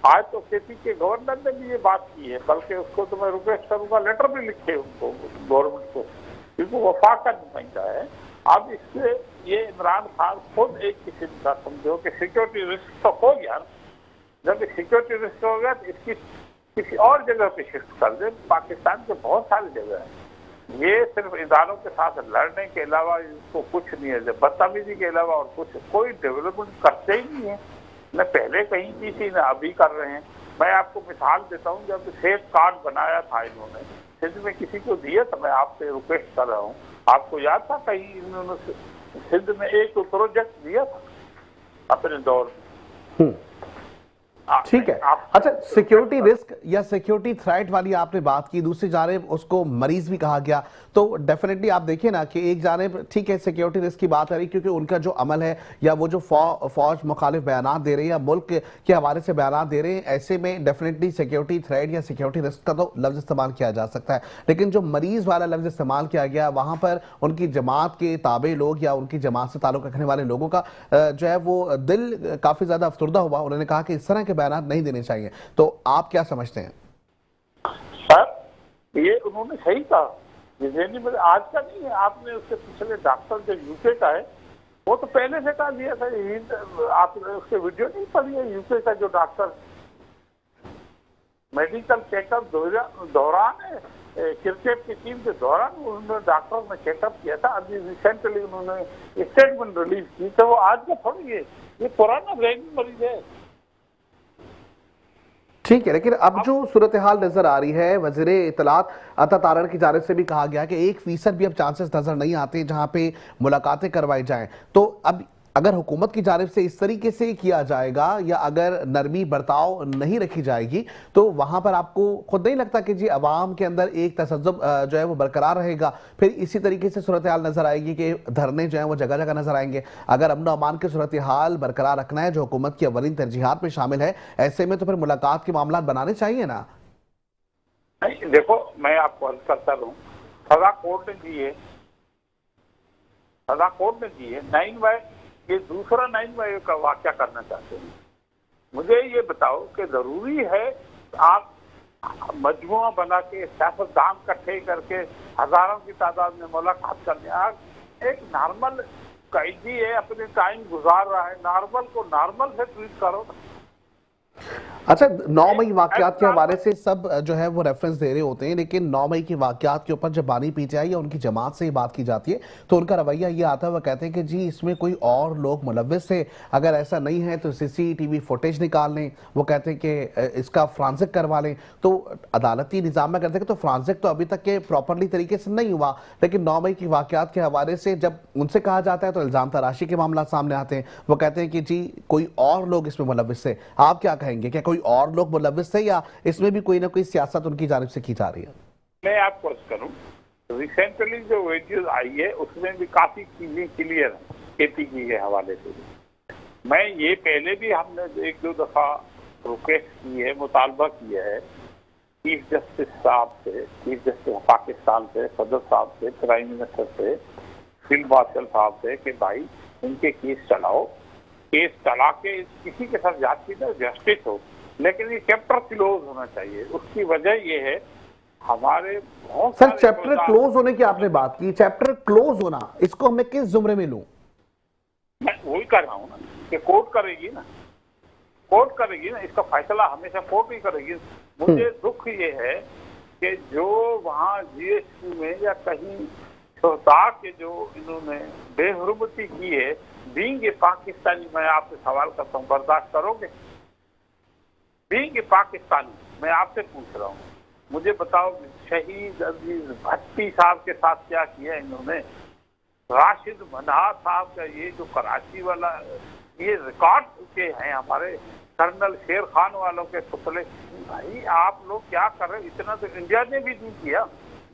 आज तो केपी के गवर्नर ने भी ये बात की है, बल्कि उसको तो मैं रिक्वेस्ट करूंगा, लेटर भी लिखे उनको, गवर्नमेंट को, क्योंकि वफाक का नुमाइंदा है। अब इससे ये इमरान खान खुद एक किस्म का समझो कि सिक्योरिटी रिस्क तो हो गया। जब सिक्योरिटी रिस्क हो गया तो इसकी किसी और जगह पे शिफ्ट कर दे। पाकिस्तान के बहुत सारी जगह है, ये सिर्फ इदारों के साथ लड़ने के अलावा इसको कुछ नहीं है, बदतमीजी के अलावा और कुछ कोई डेवलपमेंट करते ही नहीं है। न पहले कहीं की थी, न अभी कर रहे हैं। मैं आपको मिसाल देता हूँ, जब सेफ कार्ड बनाया था इन्होंने, सिंध में किसी को दिया था, मैं आपसे रिक्वेस्ट कर रहा हूँ, आपको याद था कहीं इन्होंने सिंध में एक प्रोजेक्ट दिया था अपने दौर में? ठीक है। अच्छा, सिक्योरिटी रिस्क या सिक्योरिटी थ्रेट वाली आपने बात की, दूसरी जानिब उसको मरीज भी कहा गया, तो डेफिनेटली आप देखिए ना कि एक जानिब ठीक है सिक्योरिटी रिस्क की बात आ रही, क्योंकि उनका जो अमल है या वो जो फौज मुखालिफ बयान दे रही है या मुल्क के हवाले से बयान दे रहे हैं, ऐसे में डेफिनेटली सिक्योरिटी थ्रेट या सिक्योरिटी रिस्क का तो लफ्ज इस्तेमाल किया जा सकता है। लेकिन जो मरीज वाला लफ्ज इस्तेमाल किया गया, वहां पर उनकी जमात के ताबे लोग या उनकी जमात से ताल्लुक रखने वाले लोगों का जो है वो दिल काफी ज्यादा अफसुर्दा हुआ। उन्होंने कहा कि इस तरह के बयान नहीं देने चाहिए, तो आप क्या समझते हैं? सर, ये उन्होंने सही कहा, ये आज का नहीं है, आपने उसके पिछले डॉक्टर जो यूके का है वो तो पहले से कहा दिया था। आपने उसके वीडियो नहीं पढ़ी है? यूके का जो डॉक्टर मेडिकल चेकअप दौरान क्रिकेट की टीम के दौरान उन्होंने डॉक्टर ने चेकअप किया था। अभी रिसेंटली उन्होंने स्टेटमेंट रिलीज की, तो वो आज का थोड़ी है, ये पुराना ब्रेन मरीज है। ठीक है, लेकिन अब जो सूरत हाल नजर आ रही है, वज़ीर इत्तलात अता तारड़ की जानिब से भी कहा गया कि 1% भी अब चांसेस नजर नहीं आते जहां पे मुलाकातें करवाई जाएं। तो अब अगर हुकूमत की जानिब से इस तरीके से किया जाएगा या अगर नरमी बर्ताव नहीं रखी जाएगी तो वहां पर आपको खुद नहीं लगता कि जी अवाम के अंदर एक तसज्जुब जो है वो बरकरार रहेगा, फिर इसी तरीके से सूरत हाल नजर आएगी कि धरने जो है वो जगह जगह नजर आएंगे। अगर अमन अमान की सूरत हाल बरकरार रखना है जो हुकूमत की अवलिन तरजीहात में शामिल है, ऐसे में तो फिर मुलाकात के मामला बनाने चाहिए ना। नहीं, देखो मैं आपको अर्ज करता रहूं, सजा कोर्ट ने दी है, सजा कोर्ट ने दी है। 9 ये दूसरा 9 का वाक़या करना चाहते हैं। मुझे ये बताओ कि जरूरी है आप मजमुआ बना के सियासतदान इकट्ठे करके हजारों की तादाद में मुलाकात करने, आज एक नॉर्मल कैदी है अपने टाइम गुजार रहा है, नॉर्मल को नॉर्मल से ट्रीट करो। अच्छा, 9 मई वाकयात के हवाले से सब जो है वो रेफरेंस दे रहे होते हैं, लेकिन 9 मई की वाकयात के ऊपर जब बानी पीटीआई या उनकी जमात से बात की जाती है तो उनका रवैया ये आता है, वो कहते हैं कि जी इसमें कोई और लोग मुलव्विस थे, अगर ऐसा नहीं है तो सीसीटीवी फुटेज निकाल लें। वो कहते हैं कि इसका फ्रांसिक करवा लें। तो अदालती निज़ाम में कहते हैं कि तो फ्रांसिक तो अभी तक के प्रॉपरली तरीके से नहीं हुआ, लेकिन 9 मई की वाकयात के हवाले से जब उनसे कहा जाता है तो इल्ज़ाम तराशी के मामला सामने आते हैं। वो कहते हैं कि जी कोई और लोग इसमें मुलव्विस थे। आप क्या कहेंगे, क्या कोई और लोग मुलव्विस थे या इसमें भी कोई ना कोई सियासत उनकी जानिब से की जा रही है? मैं आपको अर्ज करूं, रिसेंटली जो वीडियोज आई है उसमें भी काफी चीजें क्लियर है केपीजी के हवाले से। मैं ये पहले भी हमने 1-2 दफा रिक्वेस्ट की है, मुतालबा किया है चीफ जस्टिस साहब से, चीफ जस्टिस पाकिस्तान से, सदर साहब से, प्राइम मिनिस्टर से, फील्ड मार्शल साहब से कि भाई इनके केस चलाओ, केस चला के किसी के साथ जाति में जस्टिस हो, लेकिन ये चैप्टर क्लोज होना चाहिए। उसकी वजह ये है हमारे बहुत सर चैप्टर क्लोज होने की आपने बात की, चैप्टर क्लोज होना इसको मैं किस जुमरे में लूं? मैं वही कर रहा हूँ ना कि कोर्ट करेगी ना, कोर्ट करेगी ना, इसका फैसला हमेशा कोर्ट ही करेगी। मुझे दुख ये है कि जो वहाँ जीएसटी में या कहीं शोहदा के जो इन्होंने बेहुरमती की है, बीइंग ए पाकिस्तानी, मैं आपसे सवाल करता हूँ, बर्दाश्त करोगे? बीइंग ए पाकिस्तानी मैं आपसे पूछ रहा हूँ, मुझे बताओ शहीद अजीज भट्टी साहब के साथ क्या किया इन्होंने? राशिद मनहा साहब का ये जो कराची वाला, ये रिकॉर्ड के हैं हमारे कर्नल शेर खान वालों के पुतले। भाई आप लोग क्या कर रहे हैं? इतना तो इंडिया ने भी नहीं किया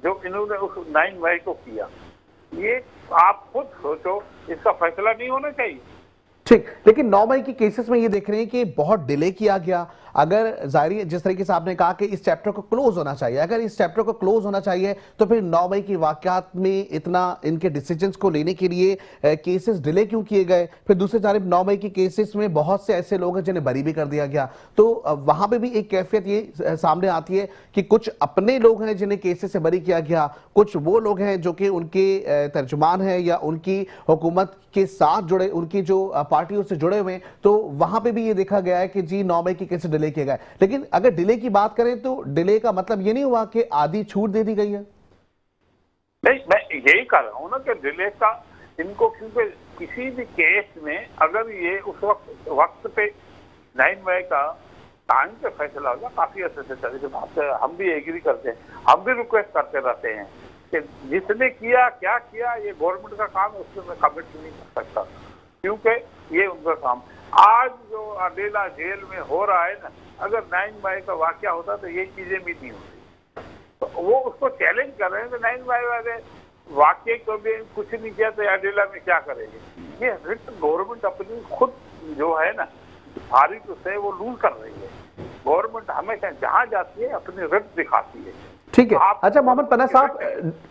जो इन्होंने उस 9 मई को किया। ये आप खुद सोचो, इसका फैसला नहीं होना चाहिए। ठीक, लेकिन 9 मई के केसेस में ये देख रहे हैं कि बहुत डिले किया गया। अगर जाहिर जिस तरीके से आपने कहा कि इस चैप्टर को क्लोज होना चाहिए, अगर इस चैप्टर को क्लोज होना चाहिए तो फिर 9 मई की वाकयात में इतना इनके डिसीजंस को लेने के लिए केसेस डिले क्यों किए गए? फिर दूसरी जानिब 9 मई की केसेस में बहुत से ऐसे लोग हैं जिन्हें बरी भी कर दिया गया, तो वहां पे भी एक कैफियत ये सामने आती है कि कुछ अपने लोग हैं जिन्हें केसेस से बरी किया गया, कुछ वो लोग हैं जो कि उनके तर्जुमान हैं या उनकी हुकूमत के साथ जुड़े, उनकी जो पार्टियों से जुड़े हुए हैं, तो वहां पे भी ये देखा गया है कि जी 9 मई की केसेस डिले किए गए। लेकिन अगर डिले की बात करें तो डिले का मतलब ये नहीं हुआ कि आधी छूट दे दी गई है। नहीं, मैं यही कर रहा हूँ ना कि डिले का इनको, क्योंकि किसी भी केस में अगर ये उस वक्त पे 9 मई का टाइम पे फैसला होगा, काफी अच्छे से तरीके से हम भी एग्री करते हैं, हम भी रिक्वेस्ट करते रहते हैं कि जिसने किया क्या किया, ये गवर्नमेंट का काम है, उसमें मैं कमेंट नहीं कर सकता क्योंकि ये उनका काम। आज जो अडेला जेल में हो रहा है ना, अगर 9 मई का वाकया होता तो ये चीजें भी नहीं होती। तो वो उसको चैलेंज कर रहे हैं कि 9 मई वाले वाकये को भी कुछ नहीं किया तो अडेला में क्या करेंगे? ये रिट गवर्नमेंट अपनी खुद जो है ना सारी तो से वो लूज कर रही है। गवर्नमेंट हमेशा जहाँ जाती है अपनी रिट दिखाती है। ठीक है। अच्छा मोहम्मद पन्ना साहब,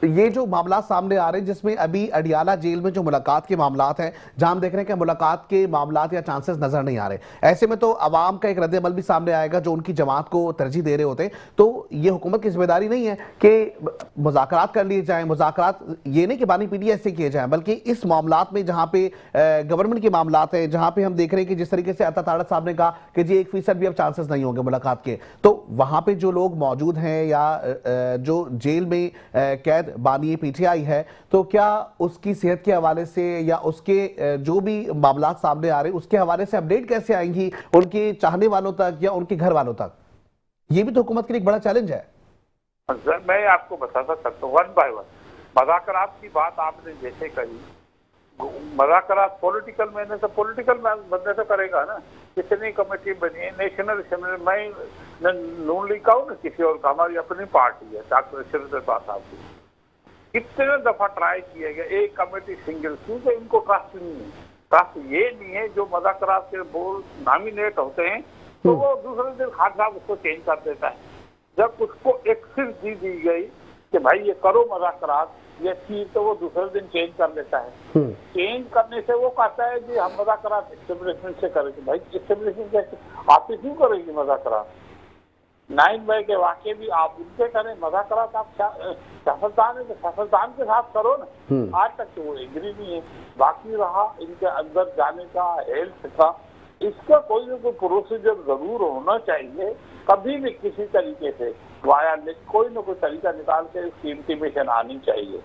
ये जो मामला सामने आ रहे हैं जिसमें अभी अडियाला जेल में जो मुलाकात के मामलात हैं, जहां हम देख रहे हैं कि मुलाकात के मामलात या चांसेस नजर नहीं आ रहे, ऐसे में तो अवाम का एक रद्द-ए-अमल भी सामने आएगा जो उनकी जमात को तरजीह दे रहे होते हैं। तो ये हुकूमत की जिम्मेदारी नहीं है कि मुज़ाकरात कर लिए जाएं, मुज़ाकरात ये नहीं कि बानी पीटीआई से किए जाएं, बल्कि इस मामलात में जहां पे गवर्नमेंट के मामलात हैं, जहां पे हम देख रहे हैं कि जिस तरीके से अता ताड़त साहब ने कहा कि जी 1% भी अब चांसेस नहीं होंगे मुलाकात के, तो वहां पे जो लोग मौजूद हैं या जो जेल में कैद बानी पीटीआई है, तो क्या उसकी सेहत के हवाले से या उसके जो भी मामला सामने आ रहे हैं उसके हवाले से अपडेट कैसे आएंगी उनके चाहने वालों तक या उनके घर वालों तक? ये भी तो हुकूमत के लिए एक बड़ा चैलेंज है। मैं आपको बताता सकता हूँ 1 by 1 मुज़ाकरात की बात आपने जैसे कही, मुज़ाकरात पॉलिटिकल मैंने तो पॉलिटिकल बंदे तो करेगा ना। कितनी कमेटी बनी है नेशनल असेंबली, मैं नून लीग का हूँ ना किसी और का, हमारी अपनी पार्टी है डॉक्टर शिवदत्ता साहब की, कितने दफा ट्राई किया गया एक कमेटी सिंगल, क्योंकि इनको ट्रस्ट नहीं है। ट्रस्ट ये नहीं है, जो मुज़ाकरात के बोल नॉमिनेट होते हैं तो वो दूसरे दिन खान साहब उसको चेंज कर देता है। जब उसको एक सिर्फ दी गई कि भाई ये करो मुज़ाकरात ये चीज, तो वो दूसरे दिन चेंज कर लेता है। चेंज करने से वो कहता है कि हम मुज़ाकरात एस्टेब्लिशमेंट से करेंगे। भाई एस्टेब्लिशमेंट कैसे, आप ही क्यों करेंगे मुज़ाकरात? 9 मई के वाक़े भी आप उनसे करें मुज़ाकरात, आप सियासतदान है तो सियासतदान के साथ करो ना। आज तक तो वो एग्री नहीं है। बाकी रहा इनके अंदर जाने का, हेल्थ का, इसका कोई ना कोई प्रोसीजर जरूर होना चाहिए। कभी भी किसी तरीके से वाया कोई ना कोई तरीका निकाल के इसकी इंटीमेशन आनी चाहिए।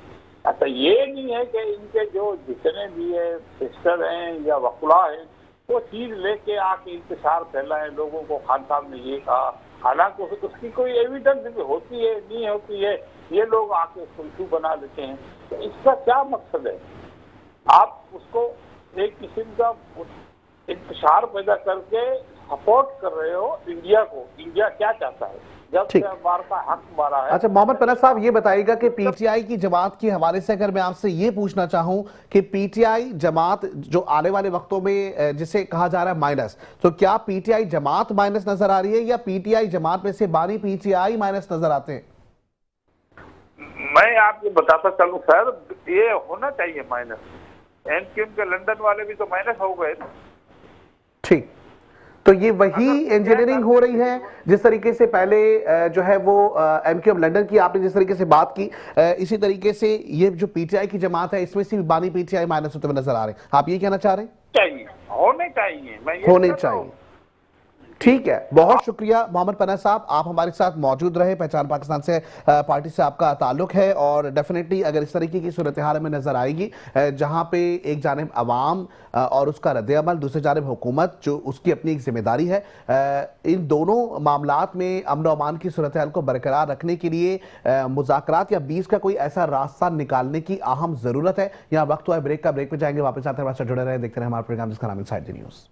अच्छा ये नहीं है कि इनके जो जितने भी है सिस्टर हैं या वकुला हैं वो चीज लेके आके इंतजार फैलाए लोगों को, खान साहब ने ये कहा, हालांकि उसकी कोई एविडेंस भी होती है नहीं होती है, ये लोग आके उसको इशू बना लेते हैं। तो इसका क्या मकसद है? आप उसको एक किस्म का इंतशार पैदा करके सपोर्ट कर रहे हो इंडिया को। इंडिया क्या चाहता है जब से अखबार का हक मारा है? अच्छा मोहम्मद पन्ना साहब ये बताइएगा कि पीटीआई की जमात के हवाले से अगर मैं आपसे ये पूछना चाहूं कि पीटीआई जमात जो आने वाले वक्तों में जिसे कहा जा रहा है माइनस, तो क्या पीटीआई जमात माइनस नजर आ रही है या पीटीआई जमात में से बानी पीटीआई माइनस नजर आते हैं? मैं आपको बताता चलूं सर, ये होना चाहिए माइनस। एमक्यूएम के लंदन वाले भी तो माइनस हो गए। ठीक, तो ये वही इंजीनियरिंग हो रही है जिस तरीके से पहले जो है वो एमक्यूएम लंदन की आपने जिस तरीके से बात की, इसी तरीके से ये जो पीटीआई की जमात है इसमें से भी बानी पीटीआई माइनस होते हुए नजर आ रहे हैं। आप ये कहना चाह रहे हैं? चाहिए, होने चाहिए, मैं ये होने चाहिए। ठीक है, बहुत शुक्रिया मोहम्मद पन्ना साहब, आप हमारे साथ मौजूद रहे। पहचान पाकिस्तान से पार्टी से आपका ताल्लुक है और डेफिनेटली अगर इस तरीके की सूरत हाल में नजर आएगी जहां पे एक जानिब अवाम और उसका रद्द-ए-अमल, दूसरी जानिब हुकूमत जो उसकी अपनी एक जिम्मेदारी है, इन दोनों मामलात में अमन व अमान की सूरत हाल को बरकरार रखने के लिए मुज़ाकरात या बीच का कोई ऐसा रास्ता निकालने की अहम जरूरत है। यहाँ वक्त हुआ है ब्रेक का, ब्रेक पे जाएंगे, वापस आते हैं, जुड़े रहे, देखते रहे हमारा प्रोग्राम जिसका नाम है inside the news.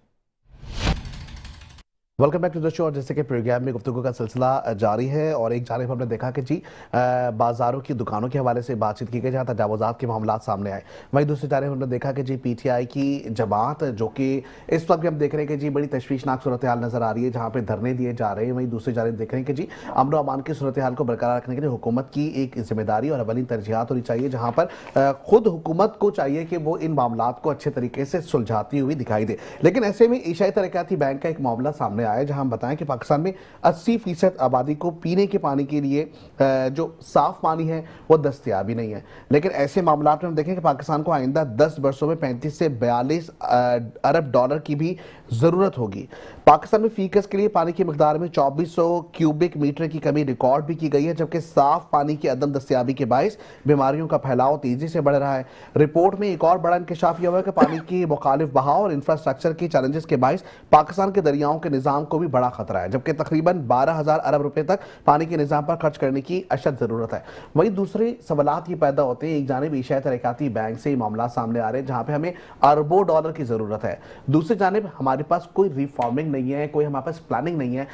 Welcome back to the show. और जैसे कि प्रोग्राम में गुफ्तगू का सिलसिला जारी है और एक जानिब हमने देखा कि जी बाज़ारों की दुकानों के हवाले से बातचीत की गई जहाँ तजावुज़ात के मामला सामने आए, वहीं दूसरी जानिब हमने देखा कि जी पीटीआई की जमात जो कि इस वक्त भी हम देख रहे हैं कि जी बड़ी तशवीशनाक सूरत हाल नज़र आ रही है जहाँ पर धरने दिए जा रहे हैं। वहीं दूसरी जानिब देख रहे हैं कि जी अमन व अमान की सूरत हाल को बरकरार रखने के लिए हुकूमत की एक जिम्मेदारी और अवली तरजीहात होनी चाहिए, जहाँ पर खुद हुकूमत को चाहिए कि वो इन मामला को अच्छे तरीके से सुलझाती हुई दिखाई दे। लेकिन ऐसे में एशियाई तरक्याती बैंक का एक मामला सामने आया जहाँ हम बताएं कि पाकिस्तान में 80% आबादी को पीने के पानी के लिए जो साफ पानी है वो दस्तयाब ही नहीं है। लेकिन ऐसे मामला में हम देखें कि पाकिस्तान को आइंदा 10 वर्षों में 35 से 42 अरब डॉलर की भी ज़रूरत होगी। पाकिस्तान में फीकस के लिए पानी की मकदार में 2400 क्यूबिक मीटर की कमी रिकॉर्ड भी की गई है, जबकि साफ पानी की अदम दस्तयाबी के बायस बीमारियों का फैलाव तेजी से बढ़ रहा है। रिपोर्ट में एक और बड़ा इंकशाफ यह हुआ कि पानी की मुखालिफ बहाव और इंफ्रास्ट्रक्चर की चैलेंजेस के बायस पाकिस्तान के दरियाओं के निज़ाम को भी बड़ा खतरा है, जबकि तकरीबन 12,000 अरब रुपए तक पानी के निज़ाम पर खर्च करने की अशद ज़रूरत है। वहीं दूसरे सवालात ये पैदा होते हैं, एक जानिब एशियाई तरक्याती बैंक से मामला सामने आ रहे हैं जहाँ पे हमें अरबों डॉलर की ज़रूरत है, दूसरी जानिब हमारे पास कोई रिफॉर्मिंग नहीं है, कोई हमारे पास प्लानिंग नहीं है।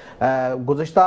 गुज़िश्ता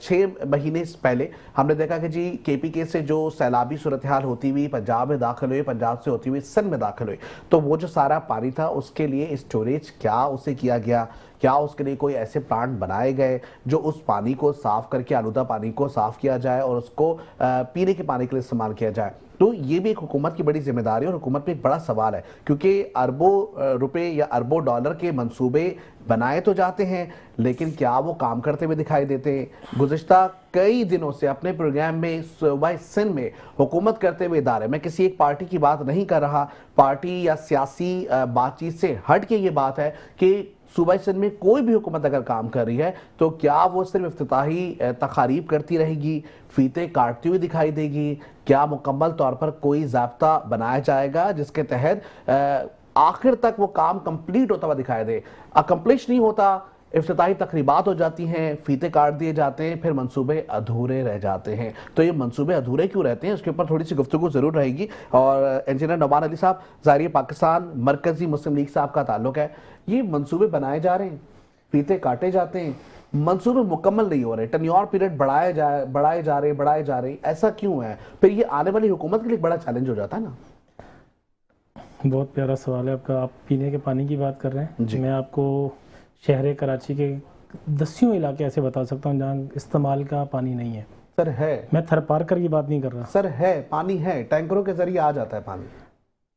6 महीने पहले हमने देखा कि जी KPK से जो सैलाबी सूरत हाल होती हुई पंजाब में दाखिल हुई, पंजाब से होती हुई सिंध में दाखिल हुई, तो वो जो सारा पानी था उसके लिए स्टोरेज क्या उसे किया गया, क्या उसके लिए कोई ऐसे प्लांट बनाए गए जो उस पानी को साफ करके आलूदा पानी को साफ किया जाए और उसको पीने के पानी के लिए इस्तेमाल किया जाए। तो ये भी एक हुकूमत की बड़ी जिम्मेदारी और हुकूमत पे एक बड़ा सवाल है, क्योंकि अरबों रुपए या अरबों डॉलर के मंसूबे बनाए तो जाते हैं लेकिन क्या वो काम करते हुए दिखाई देते हैं। गुज़िश्ता कई दिनों से अपने प्रोग्राम में सूबा सिंध में हुकूमत करते हुए इदारे, मैं किसी एक पार्टी की बात नहीं कर रहा, पार्टी या सियासी बातचीत से हट के ये बात है कि सूबा सिंध में कोई भी हुकूमत अगर काम कर रही है तो क्या वो सिर्फ इफ्तिताही तकारीब करती रहेगी, फीते काटती हुई दिखाई देगी, क्या मुकम्मल तौर पर कोई ज़ाब्ता बनाया जाएगा जिसके तहत आखिर तक वो काम कंप्लीट होता हुआ दिखाई दे। अकम्प्लिश नहीं होता इफ्तिताही तकरीबात हो जाती हैं, फीते काट दिए जाते हैं, फिर मंसूबे अधूरे रह जाते हैं। तो ये मंसूबे अधूरे क्यों रहते हैं, उसके ऊपर थोड़ी सी गुफ्तगू ज़रूर रहेगी। और इंजीनियर नौमान अली साहब, ज़ाहिर पाकिस्तान मरकज़ी मुस्लिम लीग से आपका ताल्लुक है, ये मंसूबे बनाए जा रहे हैं, फीते काटे जाते हैं, मंसूबे मुकम्मल नहीं हो रहे, टर्न्योर पीरियड बढ़ाए जा रहे, ऐसा क्यों है? फिर ये आने वाली हुकूमत के लिए बड़ा चैलेंज हो जाता है ना। बहुत प्यारा सवाल है आपका। आप पीने के पानी की बात कर रहे हैं, जी। मैं आपको शहर कराची के दसियों इलाके ऐसे बता सकता हूँ जहाँ इस्तेमाल का पानी नहीं है। सर है, मैं थरपारकर की बात नहीं कर रहा। सर है, पानी है, टैंकरों के जरिए आ जाता है पानी।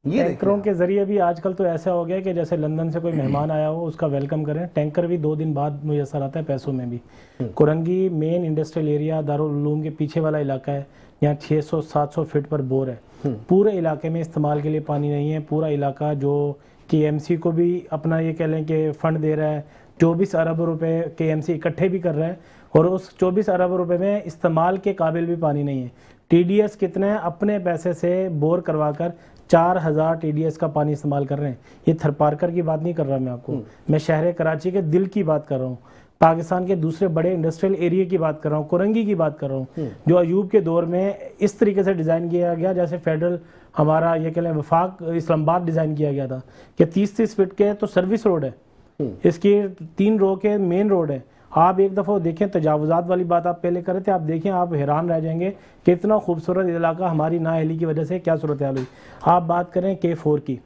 ये टैंकरों के जरिए भी आजकल तो ऐसा हो गया कि जैसे लंदन से कोई मेहमान आया हो उसका वेलकम करें, टैंकर भी 2 दिन बाद मुयसर आता है, पैसों में भी। Korangi main industrial area Darul Uloom के पीछे वाला इलाका है, यहाँ 600-700 फीट पर बोर है। पूरे इलाके में इस्तेमाल के लिए पानी नहीं है। पूरा इलाका जो KMC को भी अपना ये कह लें कि फ़ंड दे रहा है, 24 अरब रुपए KMC इकट्ठे भी कर रहा है, और उस 24 अरब रुपए में इस्तेमाल के काबिल भी पानी नहीं है। TDS कितने हैं, अपने पैसे से बोर करवा कर 4000 TDS का पानी इस्तेमाल कर रहे हैं। ये थरपारकर की बात नहीं कर रहा मैं आपको, मैं शहर कराची के दिल की बात कर रहा हूँ, पाकिस्तान के दूसरे बड़े इंडस्ट्रियल एरिया की बात कर रहा हूँ, कुरंगी की बात कर रहा हूँ, जो अयूब के दौर में इस तरीके से डिज़ाइन किया गया जैसे फेडरल हमारा ये कह लें वफाक इस्लामाबाद डिज़ाइन किया गया था कि 30-30 फीट के तो सर्विस रोड है, इसकी 3 रो के मेन रोड है। आप एक दफ़ा देखें, तजावुज़ात वाली बात आप पहले कर रहे थे, आप देखें, आप हैरान रह जाएंगे कि इतना खूबसूरत इलाका हमारी नाअहली की वजह से क्या सूरत हाल हुई। आप बात करें K4 की,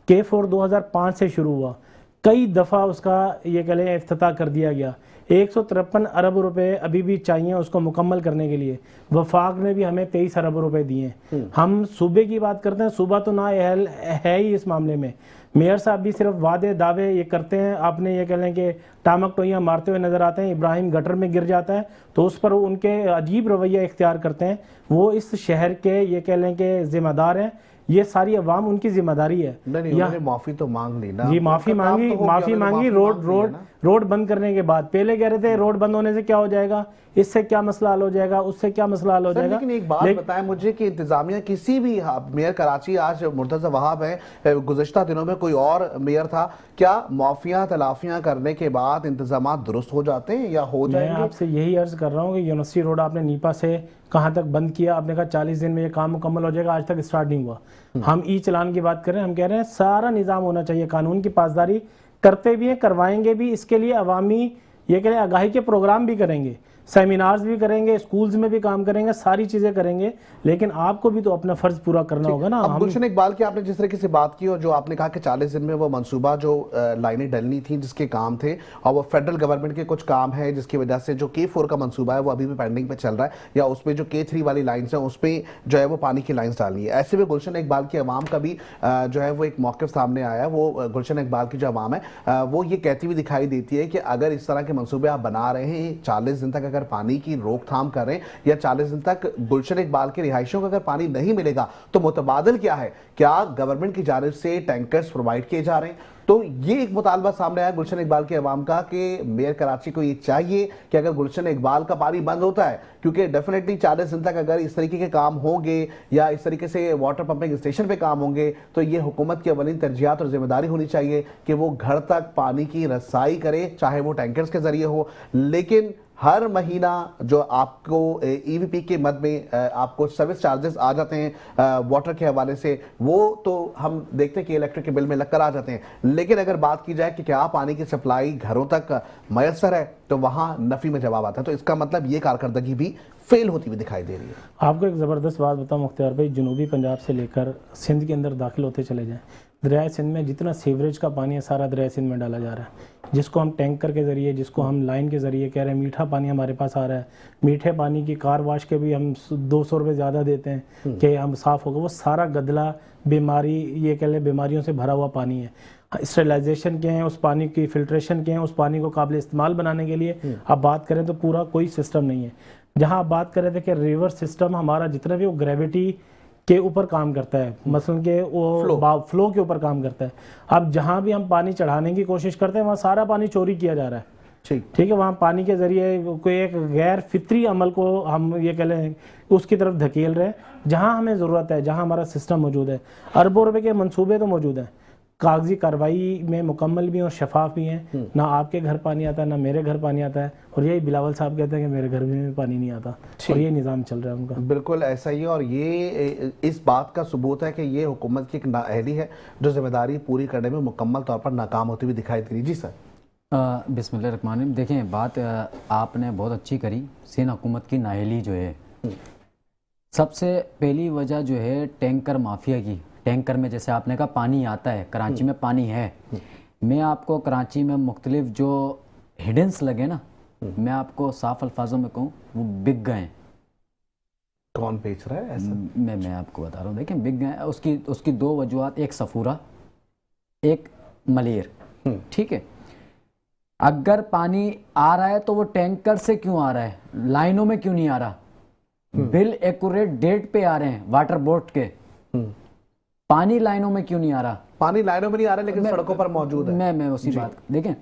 K4 2005 से शुरू हुआ, कई दफ़ा उसका ये कह लें इफ्तिताह कर दिया गया। 153 अरब रुपए अभी भी चाहिए उसको मुकम्मल करने के लिए। वफाक ने भी हमें 23 अरब रुपए दिए। हम सूबे की बात करते हैं, सूबा तो ना है ही इस मामले में। मेयर साहब भी सिर्फ वादे दावे ये करते हैं, आपने ये कह लें कि टामक टोइयाँ मारते हुए नजर आते हैं। इब्राहिम गटर में गिर जाता है तो उस पर उनके अजीब रवैया इख्तियार करते हैं। वो इस शहर के ये कह लें कि जिम्मेदार हैं, ये सारी अवाम उनकी जिम्मेदारी है। नहीं, उन्होंने माफी तो मांग ली ना जी, माफी मांगी रोड बंद करने के बाद। पहले कह रहे थे रोड बंद होने से क्या हो जाएगा, इससे क्या मसला हल हो जाएगा, उससे क्या मसला हल हो जाएगा। लेकिन एक बात बताएं मुझे कि इंतजामिया किसी भी, मेयर कराची आज मुर्तज़ा वहाब है, गुज़श्ता दिनों में कोई और मेयर था, क्या माफिया तलाफियां करने के बाद इंतजाम दुरुस्त हो जाते हैं या हो जाएंगे? मैं आपसे यही अर्ज कर रहा हूँ कि यूनिवर्सिटी रोड आपने नीपा से कहाँ तक बंद किया, आपने कहा 40 दिन में ये काम मुकम्मल हो जाएगा, आज तक स्टार्ट नहीं हुआ। हम ई चलान की बात करें, हम कह रहे हैं सारा निज़ाम होना चाहिए, कानून की पासदारी करते भी हैं, करवाएंगे भी। इसके लिए अवामी ये कह रहे हैं आगाही के प्रोग्राम भी करेंगे, सेमिनार्स भी करेंगे, स्कूल्स में भी काम करेंगे, सारी चीज़ें करेंगे, लेकिन आपको भी तो अपना फ़र्ज़ पूरा करना होगा ना। अब गुलशन इकबाल की आपने जिस तरीके से बात की और जो आपने कहा कि 40 दिन में वो मंसूबा जो लाइनें डलनी थी जिसके काम थे, और वो फेडरल गवर्नमेंट के कुछ काम है जिसकी वजह से जो K4 का मंसूबा है वो अभी भी पेंडिंग पे चल रहा है, या उसमें जो K3 वाली लाइन्स हैं उसमें जो है वो पानी की लाइन्स डालनी है। ऐसे में गुलशन इकबाल की आवाम का भी जो है वो एक मौक़िफ़ सामने आया है। वो गुलशन इकबाल की जो आवाम है वो ये कहती हुई दिखाई देती है कि अगर इस तरह के मंसूबे आप बना रहे हैं, 40 दिन तक अगर पानी की रोकथाम करें या 40 दिन तक गुलशन इकबाल के रिहायशियों को अगर पानी नहीं मिलेगा तो मुतबादल क्या है, क्या गवर्नमेंट की जानिब से टैंकर्स प्रोवाइड किए जा रहे हैं? तो ये एक मुतालबा सामने आया गुलशन इकबाल के अवाम का कि मेयर कराची को ये चाहिए कि अगर गुलशन इकबाल का पानी बंद होता है, क्योंकि डेफिनेटली 40 दिन तक अगर इस तरीके के काम होंगे या इस तरीके से वाटर पंपिंग स्टेशन पे काम होंगे तो ये हुकूमत की अवलिन तरजीहात और जिम्मेदारी होनी चाहिए कि वो घर तक पानी की रसाई करे, चाहे वो टैंकर्स के जरिए हो। लेकिन हर महीना जो आपको EVP के मद में आपको सर्विस चार्जेस आ जाते हैं वाटर के हवाले से, वो तो हम देखते हैं कि इलेक्ट्रिक के बिल में लगकर आ जाते हैं। लेकिन अगर बात की जाए कि क्या पानी की सप्लाई घरों तक मैसर है तो वहाँ नफ़ी में जवाब आता है। तो इसका मतलब ये कारकर्दगी भी फेल होती हुई दिखाई दे रही है। आपको एक ज़बरदस्त बात बताऊँ मुख्तियार भाई, जनूबी पंजाब से लेकर सिंध के अंदर दाखिल होते चले जाएँ, दरिया सिंध में जितना सीवरेज का पानी है सारा दरिया सिंध में डाला जा रहा है, जिसको हम टैंकर के ज़रिए, जिसको हम लाइन के ज़रिए कह रहे हैं। मीठा पानी हमारे पास आ रहा है, मीठे पानी की कार वाश के भी हम 200 रुपये ज़्यादा देते हैं कि हम साफ़ होगा। वो सारा गदला बीमारी ये कह लें बीमारियों से भरा हुआ पानी है। स्टेरिलाइजेशन के हैं उस पानी की, फिल्ट्रेशन के हैं उस पानी को काबिल इस्तेमाल बनाने के लिए आप बात करें तो पूरा कोई सिस्टम नहीं है। जहाँ आप बात कर रहे थे कि रिवर सिस्टम हमारा जितना भी वो ग्रेविटी के ऊपर काम करता है, मसलन के वो फ्लो के ऊपर काम करता है। अब जहाँ भी हम पानी चढ़ाने की कोशिश करते हैं वहाँ सारा पानी चोरी किया जा रहा है। ठीक है, वहाँ पानी के ज़रिए कोई एक गैर फितरी अमल को हम ये कह लें उसकी तरफ धकेल रहे हैं। जहाँ हमें ज़रूरत है, जहाँ हमारा सिस्टम मौजूद है, अरबों रुपए के मंसूबे तो मौजूद हैं, कागजी कार्रवाई में मुकम्मल भी हैं और शफाफ भी हैं। ना आपके घर पानी आता है, ना मेरे घर पानी आता है, और यही बिलावल साहब कहते हैं कि मेरे घर में भी पानी नहीं आता, और ये निज़ाम चल रहा है उनका। बिल्कुल ऐसा ही है, और ये इस बात का सबूत है कि ये हुकूमत की एक नाअहली है जो जिम्मेदारी पूरी करने में मुकम्मल तौर पर नाकाम होती हुई दिखाई दे रही। जी सर। बिस्मिल्लाहिर्रहमानिर्रहीम। देखें, बात आपने बहुत अच्छी करी। सिंध हुकूमत की नाअहली जो है, सबसे पहली वजह जो है टैंकर माफिया की। टैंकर में जैसे आपने कहा पानी आता है, कराची में पानी है। मैं आपको कराची में मुख्तलिफ जो हिडन्स लगे ना, मैं आपको साफ अल्फाजों में कहूँ वो बिक गए हैं। कौन बेच रहा है ऐसा? मैं आपको बता रहा हूँ, देखें बिक गए। उसकी दो वजूहत, एक सफूरा, एक मलेर। ठीक है, अगर पानी आ रहा है तो वो टैंकर से क्यों आ रहा है, लाइनों में क्यों नहीं आ रहा? बिल एक्यूरेट डेट पे आ रहे हैं वाटर बोर्ड के, पानी लाइनों में क्यों नहीं आ रहा? पानी लाइनों में नहीं आ रहा लेकिन सड़कों पर मौजूद है। मैं उसी बात, देखें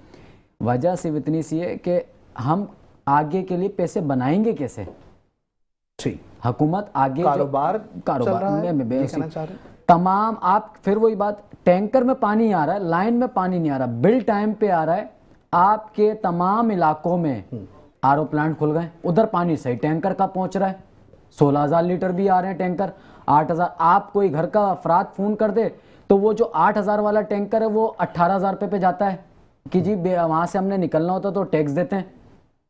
वजह सिर्फ इतनी सी है कि हम आगे के लिए पैसे बनाएंगे कैसे। ठीक, हुकूमत आगे कारोबार तमाम, आप फिर वही बात, टैंकर में पानी आ रहा है, लाइन में पानी नहीं आ रहा, बिल टाइम पे आ रहा है। आपके तमाम इलाकों में आरओ प्लांट खुल गए, उधर पानी सही टैंकर का पहुंच रहा है। 16,000 लीटर भी आ रहे हैं टैंकर, 8,000। आप कोई घर का अफराद फोन कर दे तो वो जो 8,000 वाला टैंकर है वो 18,000 रुपये पे जाता है कि जी वहां से हमने निकलना होता तो टैक्स देते हैं।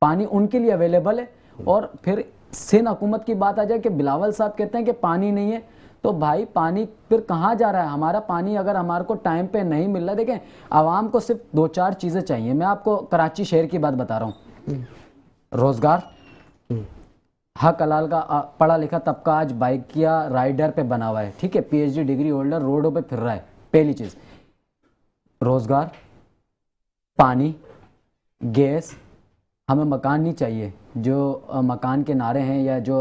पानी उनके लिए अवेलेबल है। और फिर सिंध हुकूमत की बात आ जाए कि बिलावल साहब कहते हैं कि पानी नहीं है, तो भाई पानी फिर कहाँ जा रहा है? हमारा पानी अगर हमारे को टाइम पे नहीं मिल रहा, देखें आवाम को सिर्फ 2-4 चीज़ें चाहिए। मैं आपको कराची शहर की बात बता रहा हूँ। रोज़गार, हक हलाल का पढ़ा लिखा तबका आज बाइक या राइडर पे बना हुआ है। ठीक है, PhD डिग्री होल्डर रोडों पे फिर रहा है। पहली चीज़ रोज़गार, पानी, गैस। हमें मकान नहीं चाहिए जो मकान के नारे हैं या जो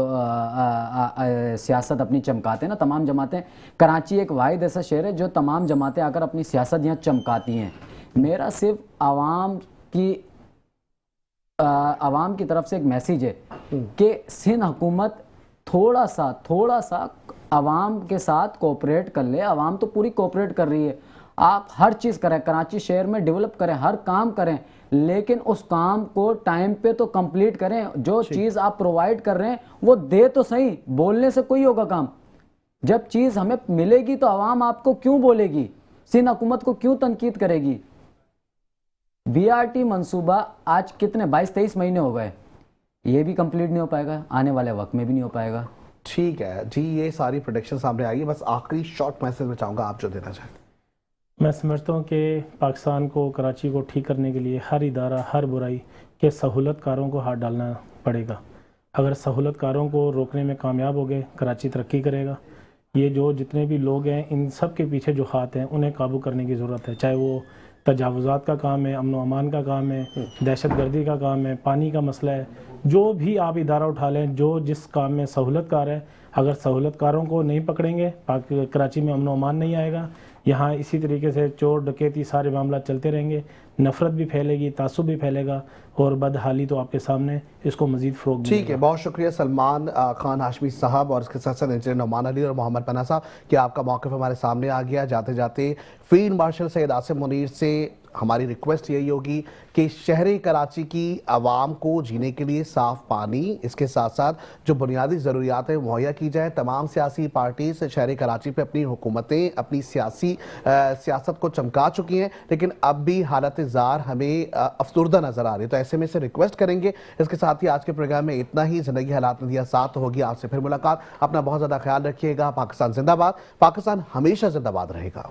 सियासत अपनी चमकाते हैं ना तमाम जमातें। कराची एक वाहिद ऐसा शहर है जो तमाम जमातें आकर अपनी सियासत यहाँ चमकाती हैं। मेरा सिर्फ आवाम की तरफ से एक मैसेज है कि सिंध हुकूमत थोड़ा सा आवाम के साथ कोऑपरेट कर ले। आवाम तो पूरी कोऑपरेट कर रही है। आप हर चीज़ करें, कराची शहर में डेवलप करें, हर काम करें, लेकिन उस काम को टाइम पे तो कंप्लीट करें। जो चीज़ आप प्रोवाइड कर रहे हैं वो दे तो सही, बोलने से कोई होगा काम। जब चीज़ हमें मिलेगी तो आवाम आपको क्यों बोलेगी, सिंध हुकूमत को क्यों तनकीद करेगी? BRT मंसूबा आज कितने 22-23 महीने हो गए, ये भी कंप्लीट नहीं हो पाएगा, आने वाले वक्त में भी नहीं हो पाएगा। ठीक है जी, ये सारी प्रोडिक्शन सामने आई है। बस आखिरी शॉर्ट मैसेज में चाहूँगा आप जो देना चाहें। मैं समझता हूँ कि पाकिस्तान को, कराची को ठीक करने के लिए हर इदारा, हर बुराई के सहूलतकारों को हाथ डालना पड़ेगा। अगर सहूलतकारों को रोकने में कामयाब हो गए, कराची तरक्की करेगा। ये जो जितने भी लोग हैं, इन सब के पीछे जो हाथ हैं, उन्हें काबू करने की ज़रूरत है। चाहे वो तजावुज़ात का काम है, अमन व अमान का काम है, दहशतगर्दी का काम है, पानी का मसला है, जो भी आप इदारा उठा लें, जो जिस काम में सहूलतकार है, अगर सहूलतकारों को नहीं पकड़ेंगे, कराची में अमन व अमान नहीं आएगा। यहाँ इसी तरीके से चोर डकैती सारे मामला चलते रहेंगे, नफ़रत भी फैलेगी, तासुब भी फैलेगा, और बदहाली तो आपके सामने, इसको मजीद फ़रोग़ मिलेगा। ठीक है, बहुत शुक्रिया सलमान खान हाशमी साहब और इसके साथ साथ इंजीनियर नौमान अली और मोहम्मद पन्ना साहब कि आपका मौक़िफ़ हमारे सामने आ गया। जाते जाते फील्ड मार्शल सैयद आसिम मुनीर से हमारी रिक्वेस्ट यही होगी कि शहरी कराची की आवाम को जीने के लिए साफ़ पानी, इसके साथ साथ जो बुनियादी ज़रूरियात हैं मुहैया की जाए। तमाम सियासी पार्टी शहरी कराची पे अपनी हुकूमतें अपनी सियासत को चमका चुकी हैं, लेकिन अब भी हालत ज़ार हमें अफसुर्दा नज़र आ रही है। तो ऐसे में से रिक्वेस्ट करेंगे। इसके साथ ही आज के प्रोग्राम में इतना ही। ज़िंदगी हालात में दिया साथ होगी। आपसे फिर मुलाकात। अपना बहुत ज़्यादा ख्याल रखिएगा। पाकिस्तान जिंदाबाद। पाकिस्तान हमेशा जिंदाबाद रहेगा।